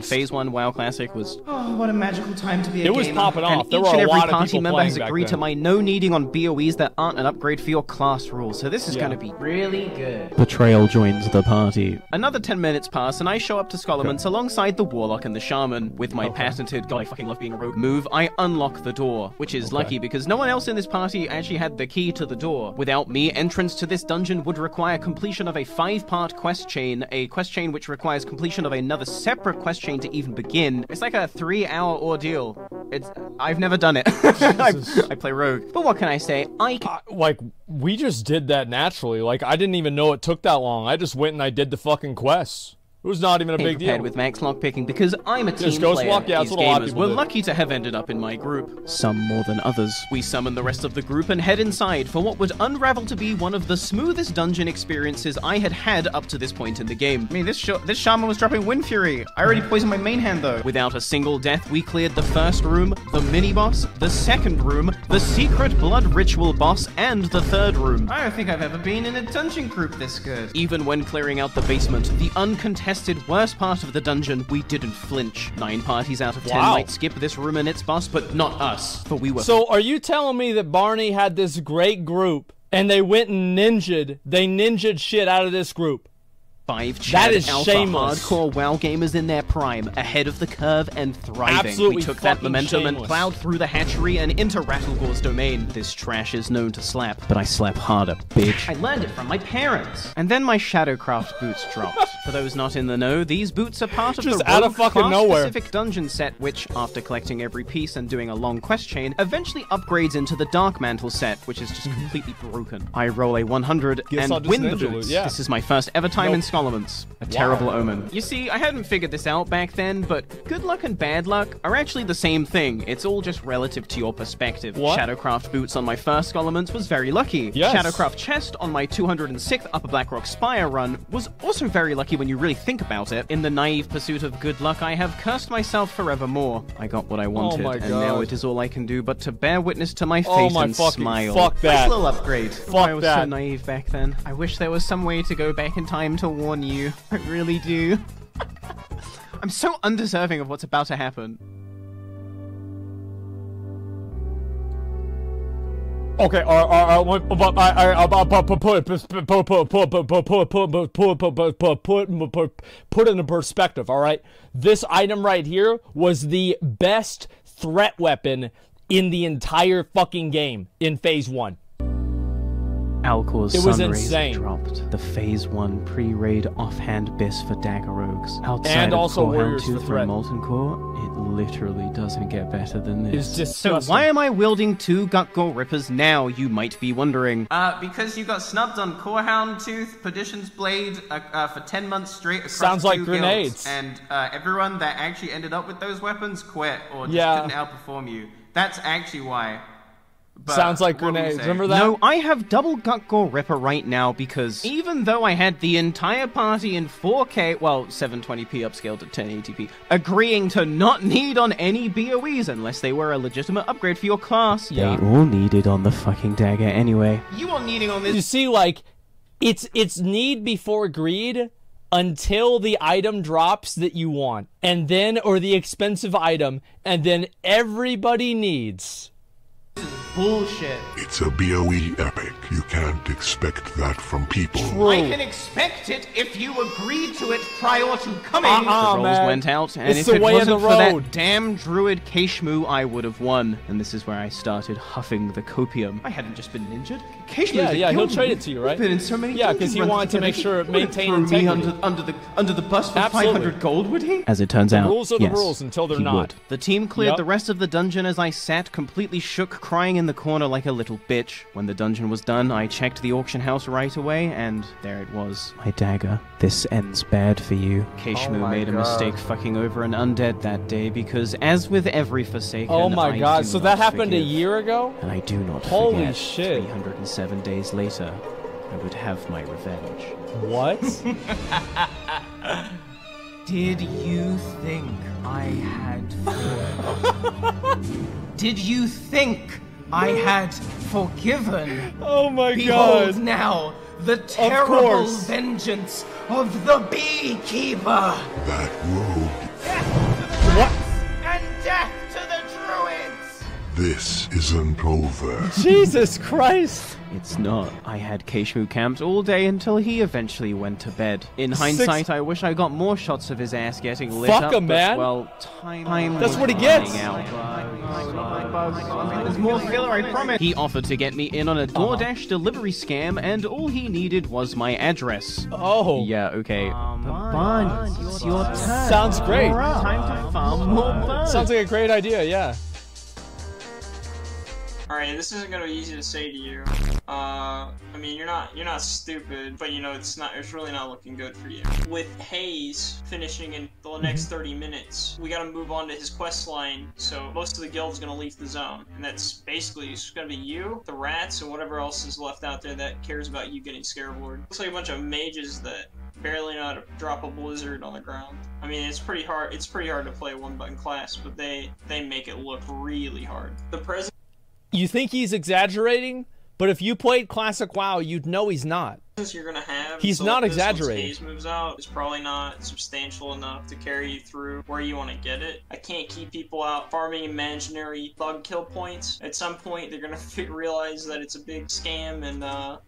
Phase 1 WoW Classic was... Oh, what a magical time to be a gamer. It was popping off. And each and every party member has agreed to my no needing on BOEs that aren't an upgrade for your class rules, so this is gonna be really good. Betrayal joins the party. Another 10 minutes pass and I show up to Scholarments alongside the Warlock and the Shaman. With my patented, God I fucking love being a rogue move, I unlock the door, which is lucky because no one else in this party actually had the key to the door. Without me, entrance to this dungeon would require completion of a 5-part quest chain, a quest chain which requires completion of another separate quest chain to even begin. It's like a 3-hour ordeal. I've never done it. I play rogue. But what can I say? Like, we just did that naturally. Like, I didn't even know it took that long. I just went and I did the fucking quests. It was not even a big deal. With max lockpicking because I'm a team player. These gamers were lucky to have ended up in my group. Some more than others. We summon the rest of the group and head inside for what would unravel to be one of the smoothest dungeon experiences I had had up to this point in the game. I mean, this Shaman was dropping Wind Fury. I already poisoned my main hand though. Without a single death, we cleared the first room, the mini-boss, the second room, the secret blood ritual boss, and the third room. I don't think I've ever been in a dungeon group this good. Even when clearing out the basement, the uncontested worst part of the dungeon, we didn't flinch. 9 parties out of 10 might skip this room and its boss, but not us, for we were... So are you telling me that Barny had this great group, and they went and ninja'd shit out of this group? 5 that is alpha shameless. Hardcore WoW gamers in their prime, ahead of the curve and thriving. Absolutely we took that momentum shameless. And plowed through the hatchery and into Rattlegaw's domain. This trash is known to slap, but I slap harder, bitch. I learned it from my parents. And then my Shadowcraft boots dropped. For those not in the know, these boots are part of just the out of fucking nowhere specific dungeon set, which, after collecting every piece and doing a long quest chain, eventually upgrades into the Dark Mantle set, which is just completely broken. I roll a 100 and win the boots. This is my first ever time in Scholarments. Terrible omen. You see, I hadn't figured this out back then, but good luck and bad luck are actually the same thing. It's all just relative to your perspective. Shadowcraft boots on my first Scholarments was very lucky. Shadowcraft chest on my 206th Upper Blackrock Spire run was also very lucky when you really think about it. In the naive pursuit of good luck, I have cursed myself forevermore. I got what I wanted, and now it is all I can do but to bear witness to my fate and smile. Fuck that. Nice little upgrade. I was so naive back then. I wish there was some way to go back in time to warn you. I really do. I'm so undeserving of what's about to happen. Okay, put it in perspective, all right? This item right here was the best threat weapon in the entire fucking game in Phase 1. Alcor's it was Sunrays insane. Dropped the Phase 1 pre-raid offhand bis for Dagger Rogues. Outside and of also Core Warriors for Houndtooth Threat. and Molten Core, it literally doesn't get better than this. It's just so why am I wielding 2 Gutgore Rippers now, you might be wondering? Because you got snubbed on Core Houndtooth, Perdition's Blade for 10 months straight across Sounds like 2 grenades. guilds, and everyone that actually ended up with those weapons quit or just couldn't outperform you. That's actually why. But sounds like grenades. Remember that? No, I have double Gutgore Ripper right now because even though I had the entire party in 4K, well, 720p upscaled to 1080p, agreeing to not need on any BOEs unless they were a legitimate upgrade for your class, they all needed on the fucking dagger anyway. You are needing on this. You see, like, it's need before greed until the item drops that you want, and then, or the expensive item, and then everybody needs. Bullshit. It's a BOE epic. You can't expect that from people. I can expect it if you agreed to it prior to coming. The rolls went out, and it's if the it way wasn't of the for road. that damn druid Keshmu, I would have won. And this is where I started huffing the copium. I hadn't just been ninjured. Keshmu, he'll trade it to you, right? Been in so many because he wanted to make sure it maintained me integrity. under the bus for Absolutely. 500 gold, would he? As it turns out, The rules are the yes, rules until they're he not. would. The team cleared Yep. the rest of the dungeon as I sat completely shook, crying in the corner like a little bitch. When the dungeon was done, I checked the auction house right away, and there it was. My dagger. This ends bad for you. Keshmu made a mistake fucking over an undead that day because, as with every Forsaken, Oh my I god, do so not that happened forgive. a year ago? And I do not Holy forget. shit. 307 days later, I would have my revenge. What? Did you think I had Did you think I had forgiven? Oh my Behold god. now the terrible vengeance of the beekeeper. That rogue. What? And death to the druids. This isn't over. Jesus Christ. It's not. I had Keshmu camped all day until he eventually went to bed. In hindsight, I wish I got more shots of his ass getting lit Fuck up. him, man. But, well, time That's was what he running gets. out. There's more filler, I promise. He offered to get me in on a DoorDash delivery scam, and all he needed was my address. Oh. Yeah, okay. Barny, it's your turn. Sounds great. Time to farm more birds. Sounds like a great idea, yeah. Alright, this isn't gonna be easy to say to you. I mean, you're not stupid, but you know, it's really not looking good for you. With Hayes finishing in the next 30 minutes, we gotta move on to his quest line, so most of the guild's gonna leave the zone. And that's basically just gonna be you, the rats, and whatever else is left out there that cares about you getting Scarab Lord. Looks like a bunch of mages that barely know how to drop a blizzard on the ground. I mean, it's pretty hard to play a one-button class, but they make it look really hard. The president. You think he's exaggerating, but if you played Classic WoW, you'd know he's not. You're gonna have He's not exaggerating. Once Hayes moves out, it's probably not substantial enough to carry you through where you want to get it. I can't keep people out farming imaginary bug kill points. At some point, they're gonna realize that it's a big scam, and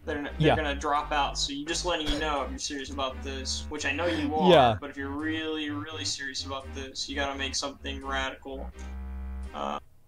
they're gonna drop out. So you're just letting you know if you're serious about this, which I know you are. Yeah. But if you're really, really serious about this, you gotta make something radical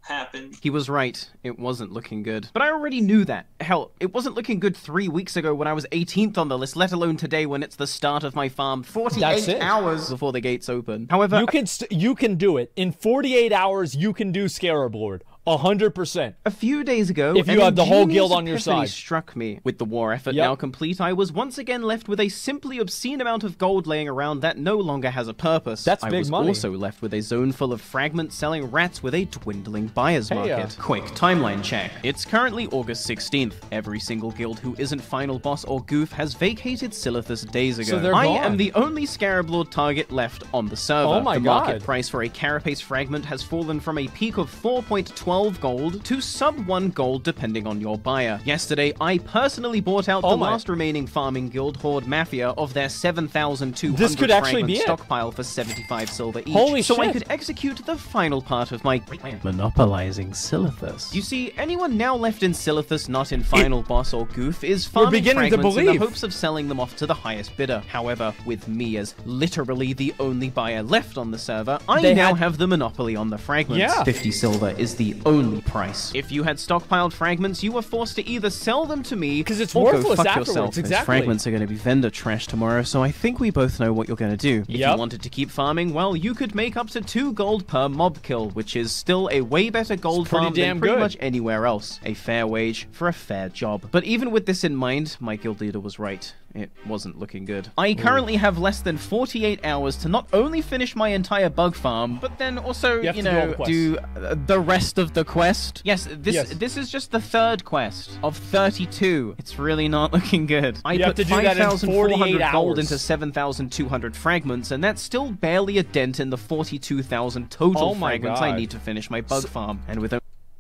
happen. He was right. It wasn't looking good. But I already knew that. Hell, it wasn't looking good 3 weeks ago when I was 18th on the list, let alone today when it's the start of my farm 48 hours before the gates open. However, you can do it. In 48 hours, you can do Scarab Lord. 100%. A few days ago, if you have the whole guild on your side, struck me. With the war effort now complete, I was once again left with a simply obscene amount of gold laying around that no longer has a purpose. That's big money. I was also left with a zone full of fragments selling rats with a dwindling buyer's market. Quick timeline check. It's currently August 16th. Every single guild who isn't Final Boss or Goof has vacated Silithus days ago. So they're I gone. am the only Scarab Lord target left on the server. Oh my the god. market price for a carapace fragment has fallen from a peak of 4.12 12 gold to sub 1 gold depending on your buyer. Yesterday, I personally bought out the last remaining farming guild, Horde Mafia, of their 7,200 this could actually be stockpile for 75 silver each. Holy so shit. I could execute the final part of my plan, monopolizing Silithus. You see, anyone now left in Silithus not in final boss or goof is farming fragments in the hopes of selling them off to the highest bidder. However, with me as literally the only buyer left on the server, I now have the monopoly on the fragments. Yeah. 50 silver is the only price. If you had stockpiled fragments, you were forced to either sell them to me because it's or worthless go fuck afterwards. yourself. Exactly. Those fragments are going to be vendor trash tomorrow, so I think we both know what you're going to do. If you wanted to keep farming, well, you could make up to 2 gold per mob kill, which is still a way better gold farm than pretty much anywhere else. A fair wage for a fair job. But even with this in mind, my guild leader was right. It wasn't looking good. I currently have less than 48 hours to not only finish my entire bug farm, but then also, you know, do the rest of the quest. Yes, this is just the 3rd quest of 32. It's really not looking good. I put 5,400 gold into 7,200 fragments, and that's still barely a dent in the 42,000 total fragments I need to finish my bug farm. And with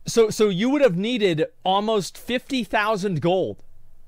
So you would have needed almost 50,000 gold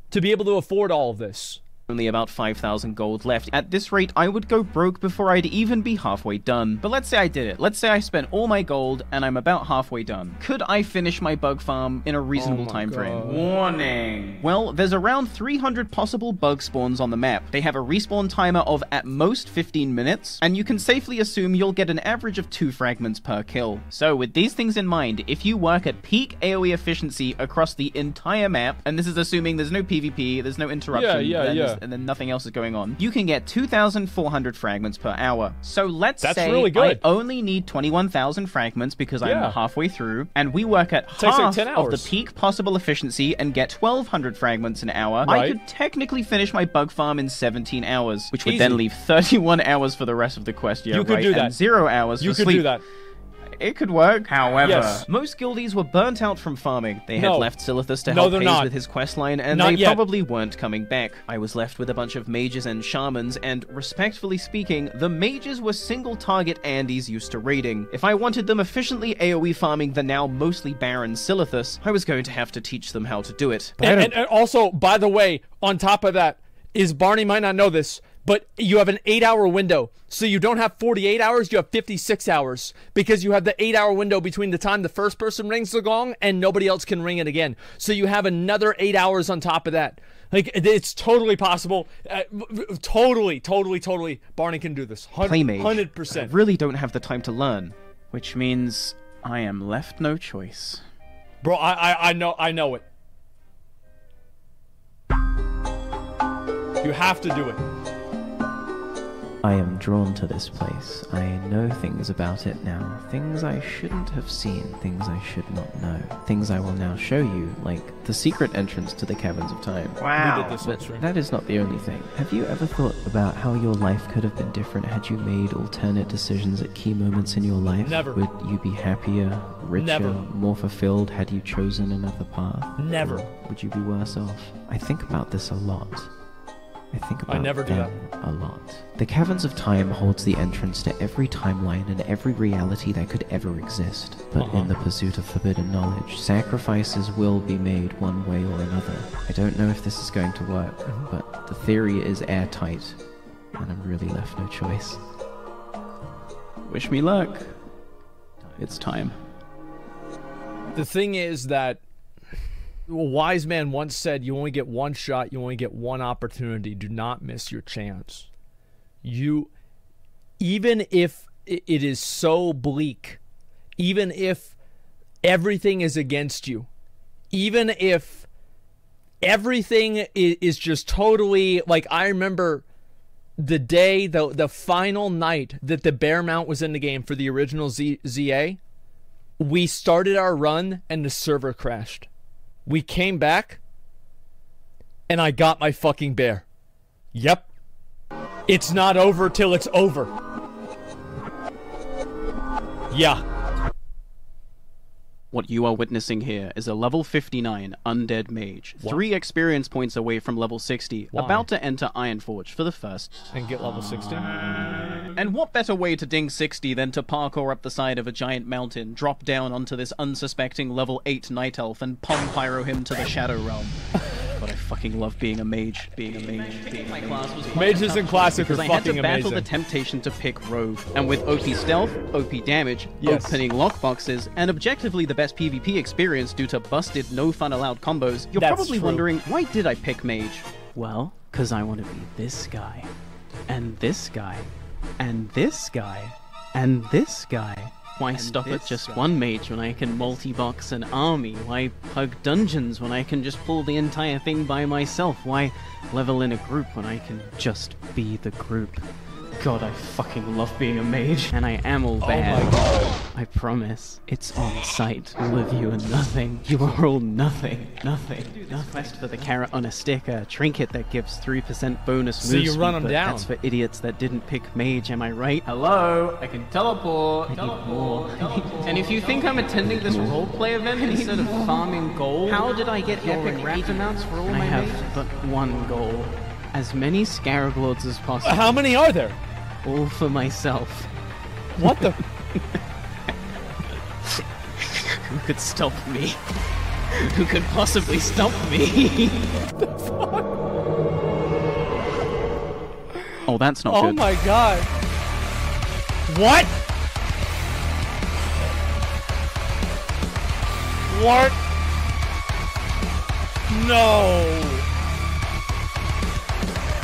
to be able to afford all of this. Only about 5,000 gold left. At this rate, I would go broke before I'd even be halfway done. But let's say I did it. Let's say I spent all my gold and I'm about halfway done. Could I finish my bug farm in a reasonable time frame? Warning! Well, there's around 300 possible bug spawns on the map. They have a respawn timer of at most 15 minutes, and you can safely assume you'll get an average of 2 fragments per kill. So with these things in mind, if you work at peak AoE efficiency across the entire map, and this is assuming there's no PvP, there's no interruption, and then nothing else is going on, you can get 2,400 fragments per hour. So let's say really good. I only need 21,000 fragments because I'm halfway through, and we work at half of the peak possible efficiency and get 1,200 fragments an hour. I could technically finish my bug farm in 17 hours, which would then leave 31 hours for the rest of the quest. You could do that. And 0 hours for sleep. You could do that. It could work. However, most guildies were burnt out from farming. They had left Silithus to help Hayes with his questline, and they probably weren't coming back. I was left with a bunch of mages and shamans, and respectfully speaking, the mages were single target Andes used to raiding. If I wanted them efficiently AoE farming the now mostly barren Silithus, I was going to have to teach them how to do it. And also, by the way, on top of that, Barny might not know this, but you have an 8-hour window. So you don't have 48 hours, you have 56 hours. Because you have the 8-hour window between the time the first person rings the gong and nobody else can ring it again. So you have another 8 hours on top of that. Like, it's totally possible. Totally. Barny can do this. 100%. I really don't have the time to learn. Which means I am left no choice. Bro, I know it. You have to do it. I am drawn to this place. I know things about it now. Things I shouldn't have seen. Things I should not know. Things I will now show you, like the secret entrance to the Caverns of Time. Wow. But that is not the only thing. Have you ever thought about how your life could have been different had you made alternate decisions at key moments in your life? Never. Would you be happier, richer, Never. more fulfilled had you chosen another path? Never. Or would you be worse off? I think about this a lot. I think about them a lot. The Caverns of Time holds the entrance to every timeline and every reality that could ever exist. But in the pursuit of forbidden knowledge, sacrifices will be made one way or another. I don't know if this is going to work, but the theory is airtight, and I'm really left no choice. Wish me luck. It's time. The thing is that a wise man once said, you only get one shot, you only get one opportunity. Do not miss your chance. Even if it is so bleak, even if everything is against you, even if everything is just totally, like, I remember the day, the final night that the Bear Mount was in the game for the original ZA, we started our run and the server crashed. We came back, and I got my fucking bear. Yep. It's not over till it's over. Yeah. What you are witnessing here is a level 59 undead mage, What? 3 experience points away from level 60, Why? about to enter Ironforge for the first. And get level 60? And what better way to ding 60 than to parkour up the side of a giant mountain, drop down onto this unsuspecting level 8 night elf, and palm pyro him to the Shadow Realm. God, I fucking love being a mage. My class was Mages in Classic are because I had to fucking battle amazing. the temptation to pick rogue, and with OP stealth, OP damage, Yes. opening lockboxes, and objectively the best PvP experience due to busted no fun allowed combos, you're That's probably true. wondering, why did I pick mage? Well, cause I want to be this guy, and this guy, and this guy, and this guy. Why stop at just one mage when I can multi-box an army? Why hug dungeons when I can just pull the entire thing by myself? Why level in a group when I can just be the group? God, I fucking love being a mage. And I am all bad. Oh my God. I promise. It's on sight. All of you are nothing. You are all nothing. Nothing. Quest for the carrot on a stick, a trinket that gives 3% bonus So move you run speed, 'em but down. That's for idiots that didn't pick mage, am I right? Hello? I can teleport. I need more. And if you think I'm attending this roleplay event instead of farming gold, how did I get epic rat amounts for all my mages? I have but one goal. As many Scarab Lords as possible. How many are there? All for myself. What the? Who could stop me? Who could possibly stop me? Oh, that's not good. Oh my God. What? What? No.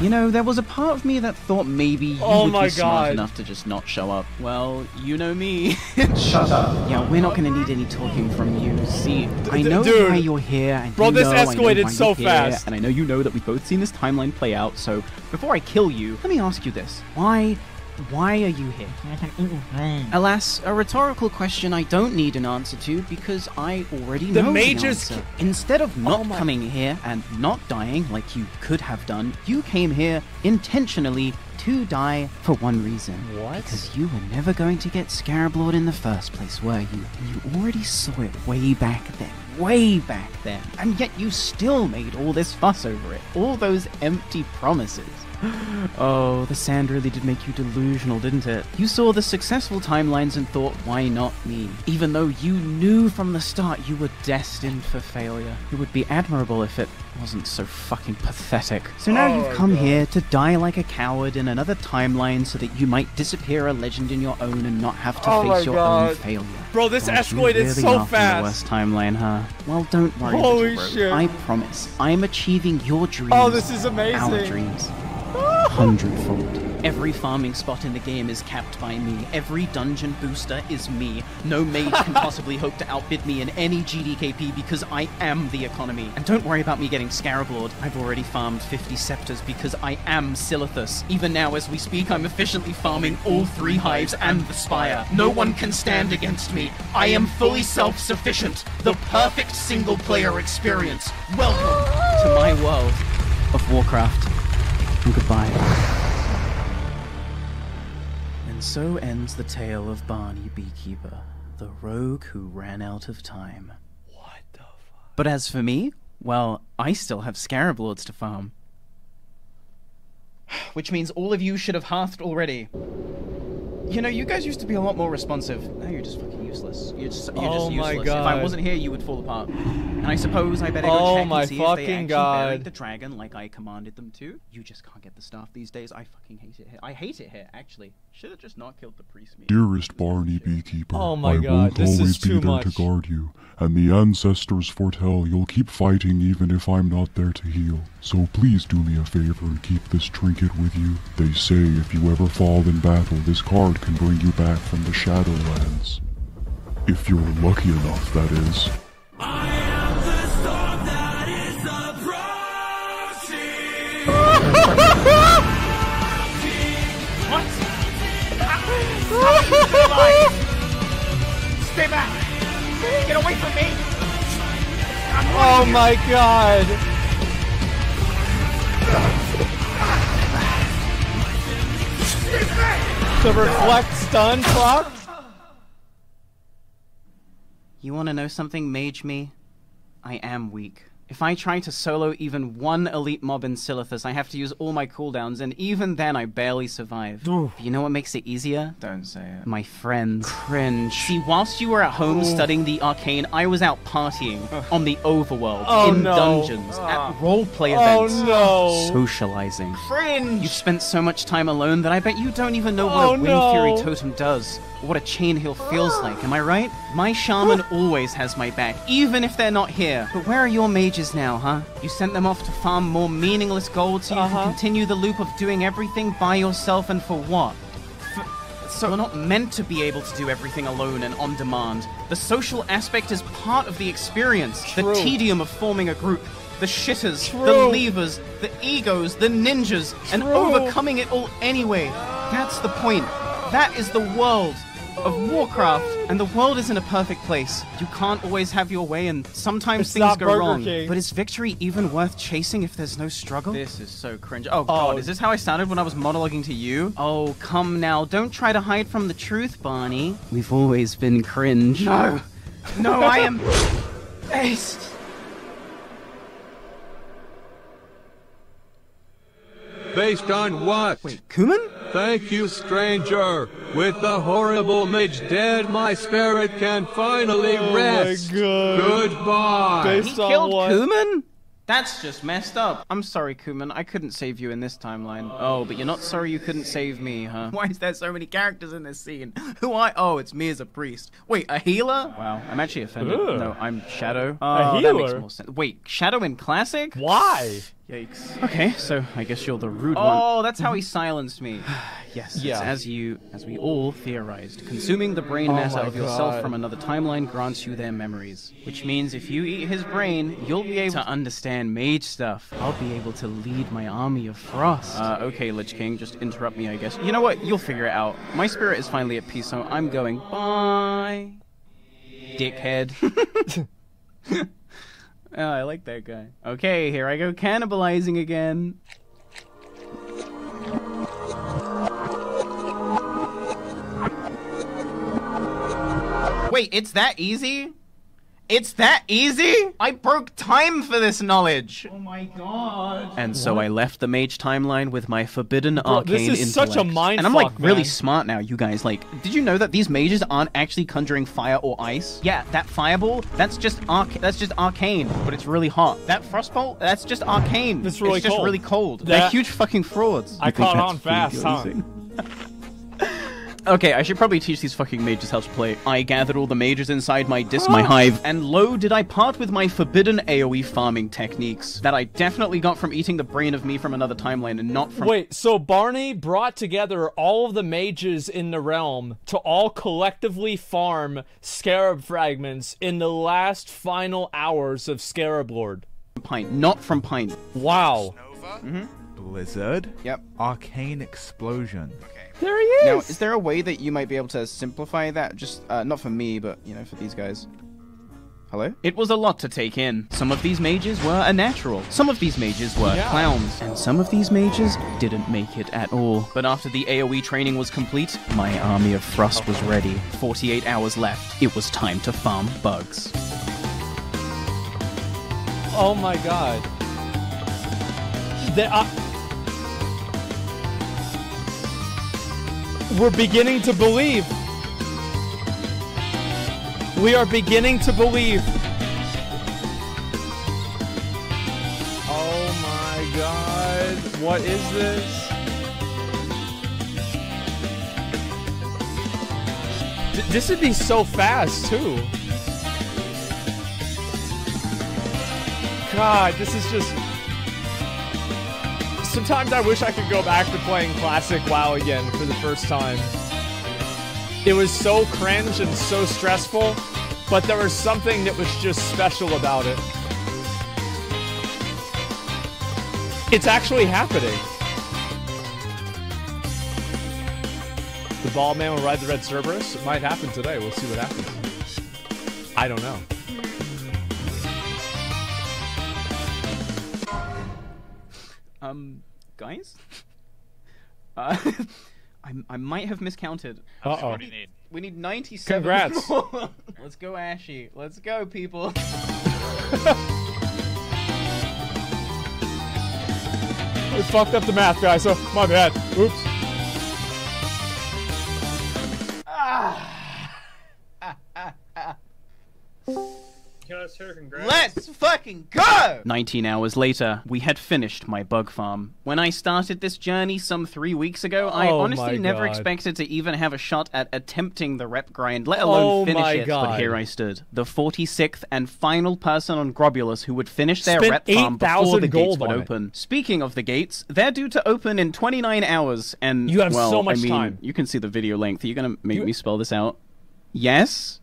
You know, there was a part of me that thought maybe you would be smart enough to just not show up. Well, you know me. Shut up. Yeah, we're not gonna need any talking from you. See, I know why you're here. And Bro, you this know I know escalated why so you're here, fast. And I know you know that we've both seen this timeline play out, so before I kill you, let me ask you this. Why are you here? Alas, a rhetorical question I don't need an answer to because I already know the mages answer. Instead of not coming here and not dying like you could have done, you came here intentionally to die for one reason. What? Because you were never going to get Scarab Lord in the first place, were you? And you already saw it way back then. Way back then. And yet you still made all this fuss over it. All those empty promises. Oh, the sand really did make you delusional, didn't it? You saw the successful timelines and thought, why not me? Even though you knew from the start you were destined for failure. It would be admirable if it wasn't so fucking pathetic. So now you've come here to die like a coward in another timeline so that you might disappear a legend in your own and not have to face your own failure. Bro, this God, escalated you really so are from fast. The worst timeline, huh? Well, don't worry. Holy little rogue. shit. I promise. I'm achieving your dreams. Oh, this is amazing. Our dreams. 100-fold. Every farming spot in the game is capped by me. Every dungeon booster is me. No mage can possibly hope to outbid me in any GDKP because I am the economy. And don't worry about me getting Scarab Lord. I've already farmed 50 scepters because I am Silithus. Even now as we speak, I'm efficiently farming all 3 hives and the spire. No one can stand against me. I am fully self-sufficient. The perfect single-player experience. Welcome to my world of Warcraft. And goodbye. And so ends the tale of Barny Beekeeper, the rogue who ran out of time. What the fuck? But as for me, well, I still have Scarab Lords to farm. Which means all of you should have hearthed already. You know, you guys used to be a lot more responsive. Now you're just fucking useless. You're just useless. My God. If I wasn't here, you would fall apart. And I suppose I better go check and see if they actually buried the dragon like I commanded them to. You just can't get the staff these days. I fucking hate it here. I hate it here, actually. Should have just not killed the priest. Dearest Barny Beekeeper, oh my I God, won't this always is be too there much. to guard you, and the ancestors foretell you'll keep fighting even if I'm not there to heal. So please do me a favor and keep this trinket with you. They say if you ever fall in battle, this card can bring you back from the Shadowlands. If you're lucky enough, that is. I am the storm that is approaching. What? Stay back! Get away from me! Oh my God! The reflect stun proc? You want to know something, Mage Me? I am weak. If I try to solo even one elite mob in Silithus, I have to use all my cooldowns, and even then I barely survive. You know what makes it easier? Don't say it. My friends. Cringe. See, whilst you were at home studying the arcane, I was out partying on the overworld, in dungeons, at roleplay events, socializing. Cringe! You've spent so much time alone that I bet you don't even know what a Wind Fury Totem does, or what a Chain Heal feels like, am I right? My shaman always has my back, even if they're not here. But where are your mages now, huh? You sent them off to farm more meaningless gold so you can continue the loop of doing everything by yourself, and for what? So you're not meant to be able to do everything alone and on demand. The social aspect is part of the experience. The tedium of forming a group. The shitters, the levers, the egos, the ninjas, and overcoming it all anyway. That's the point. That is the world of Warcraft, and the world isn't a perfect place. You can't always have your way, and sometimes things go wrong. But is victory even worth chasing if there's no struggle? This is so cringe. Oh god, is this how I sounded when I was monologuing to you? Oh, come now, don't try to hide from the truth, Barny. We've always been cringe. No, no, I am based. Based on what? Wait, Kuman? Thank you, stranger. With the horrible mage dead, my spirit can finally rest. Oh my god. Goodbye. He killed Kuman? That's just messed up. I'm sorry, Kuman. I couldn't save you in this timeline. Oh, but you're not sorry you couldn't save me, huh? Why is there so many characters in this scene? Oh, it's me as a priest. Wait, a healer? Wow, I'm actually offended. No, I'm Shadow. A healer? That makes more sense. Wait, Shadow in Classic? Why? Yikes. Okay, so I guess you're the rude one. Oh, that's how he silenced me. Yes, it's as we all theorized. Consuming the brain matter of yourself from another timeline grants you their memories. Which means if you eat his brain, you'll be able to understand mage stuff. I'll be able to lead my army of frost. Okay, Lich King, just interrupt me, I guess. You know what? You'll figure it out. My spirit is finally at peace, so I'm going bye. Dickhead. Oh, I like that guy. Okay, here I go cannibalizing again. Wait, it's that easy? It's that easy? I broke time for this knowledge. Oh my god. And so I left the mage timeline with my forbidden arcane intellect. This is such a mindfuck, and I'm like really smart now, you guys. Like, did you know that these mages aren't actually conjuring fire or ice? Yeah, that fireball, that's just arcane, but it's really hot. That frostbolt, that's just arcane. It's really just cold. really cold. They're huge fucking frauds. I caught on fast, huh? Okay, I should probably teach these fucking mages how to play. I gathered all the mages inside my my hive, and lo, did I part with my forbidden AoE farming techniques that I definitely got from eating the brain of me from another timeline and not from— Wait, so Barny brought together all of the mages in the realm to all collectively farm Scarab fragments in the last final hours of Scarab Lord. Pint, not from Pint. Wow. Blizzard. Yep. Arcane explosion. There he is! Now, is there a way that you might be able to simplify that? Just, not for me, but, you know, for these guys. Hello? It was a lot to take in. Some of these mages were a natural. Some of these mages were clowns. And some of these mages didn't make it at all. But after the AoE training was complete, my army of frost was ready. 48 hours left. It was time to farm bugs. Oh my god. We're beginning to believe. We are beginning to believe. Oh my god. What is this? This would be so fast, too. God, this is just... Sometimes I wish I could go back to playing Classic WoW again for the first time. It was so cringe and so stressful, but there was something that was just special about it. It's actually happening. The bald man will ride the red Cerberus? It might happen today. We'll see what happens. I don't know. Guys? I might have miscounted. Uh-oh. We need 97 Congrats. more. Let's go, Ashy. Let's go, people. We fucked up the math, guys, so my bad. Oops. Let's fucking go! 19 hours later, we had finished my bug farm. When I started this journey some 3 weeks ago, I honestly never expected to even have a shot at attempting the rep grind, let alone finish it. But here I stood, the 46th and final person on Grobulus who would finish their rep farm before the gates would open. Speaking of the gates, they're due to open in 29 hours, and you have so much I mean, time. You can see the video length. Are you gonna make me spell this out? Yes?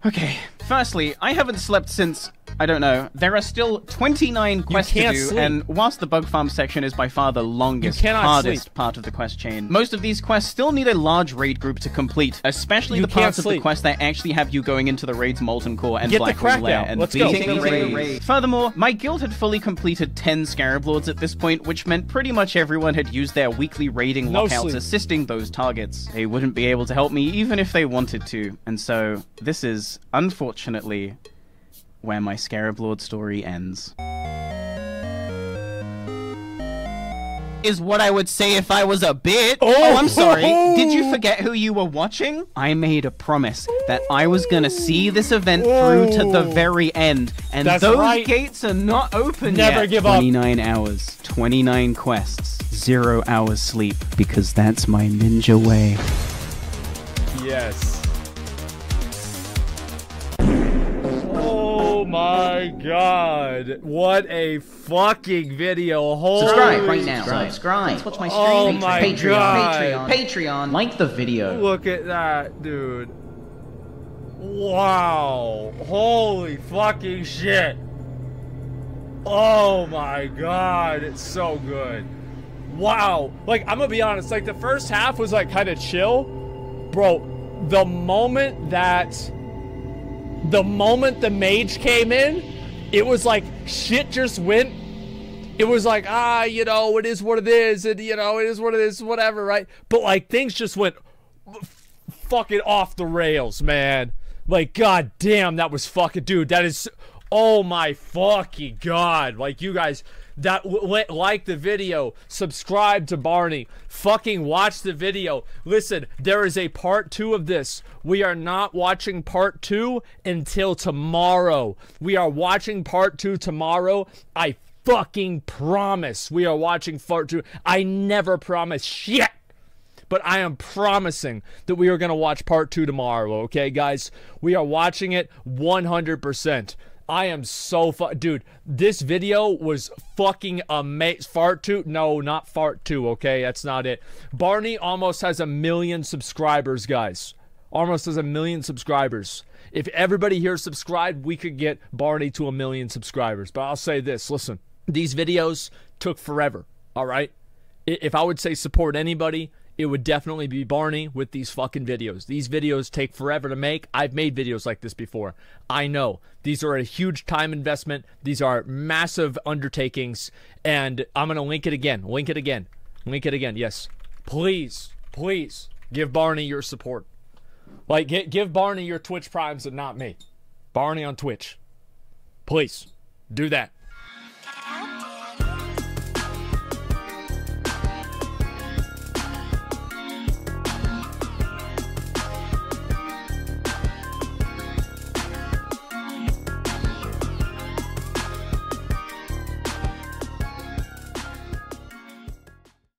Okay, firstly, I haven't slept since, I don't know, there are still 29 quests to do, and whilst the bug farm section is by far the longest, hardest part of the quest chain, most of these quests still need a large raid group to complete, especially the parts of the quest that actually have you going into the raid's molten core and Blackwing Lair and beating the raid. Furthermore, my guild had fully completed 10 Scarab Lords at this point, which meant pretty much everyone had used their weekly raiding lockouts assisting those targets. They wouldn't be able to help me even if they wanted to, and so this is, unfortunately, where my Scarab Lord story ends. Is what I would say if I was a bitch. Oh, I'm sorry. Did you forget who you were watching? I made a promise that I was gonna see this event through to the very end, and those gates are not open yet. Never give up. 29 hours, 29 quests, 0 hours sleep, because that's my ninja way. Yes. Oh my god. What a fucking video. Holy subscribe right now. Subscribe. Watch my stream. Oh my Patreon. Patreon. Like the video. Look at that, dude. Wow. Holy fucking shit. Oh my god. It's so good. Wow. Like, I'm gonna be honest. Like, the first half was, like, kind of chill. Bro, the moment the mage came in, it was like shit just went. It was like, you know, it is what it is, and you know, it is what it is, whatever, right? But like things just went fucking off the rails, man. Like, god damn, that was fucking, dude, that is, oh my fucking god. Like, you guys that like the video, subscribe to Barny, fucking watch the video. Listen, there is a part 2 of this. We are not watching part 2 until tomorrow. We are watching part 2 tomorrow. I fucking promise we are watching part 2. I never promise shit, but I am promising that we are going to watch part 2 tomorrow, okay, guys? We are watching it 100%. I am so dude, this video was fucking amazing. Fart 2? No, not Fart 2, okay? That's not it. Barny almost has 1 million subscribers, guys. Almost has 1 million subscribers. If everybody here subscribed, we could get Barny to 1 million subscribers. But I'll say this, listen. These videos took forever, all right? If I would say support anybody, it would definitely be Barny with these fucking videos. These videos take forever to make. I've made videos like this before. I know. These are a huge time investment. These are massive undertakings. And I'm going to link it again. Link it again. Link it again. Yes. Please, please give Barny your support. Like, give Barny your Twitch primes and not me. Barny on Twitch. Please, do that.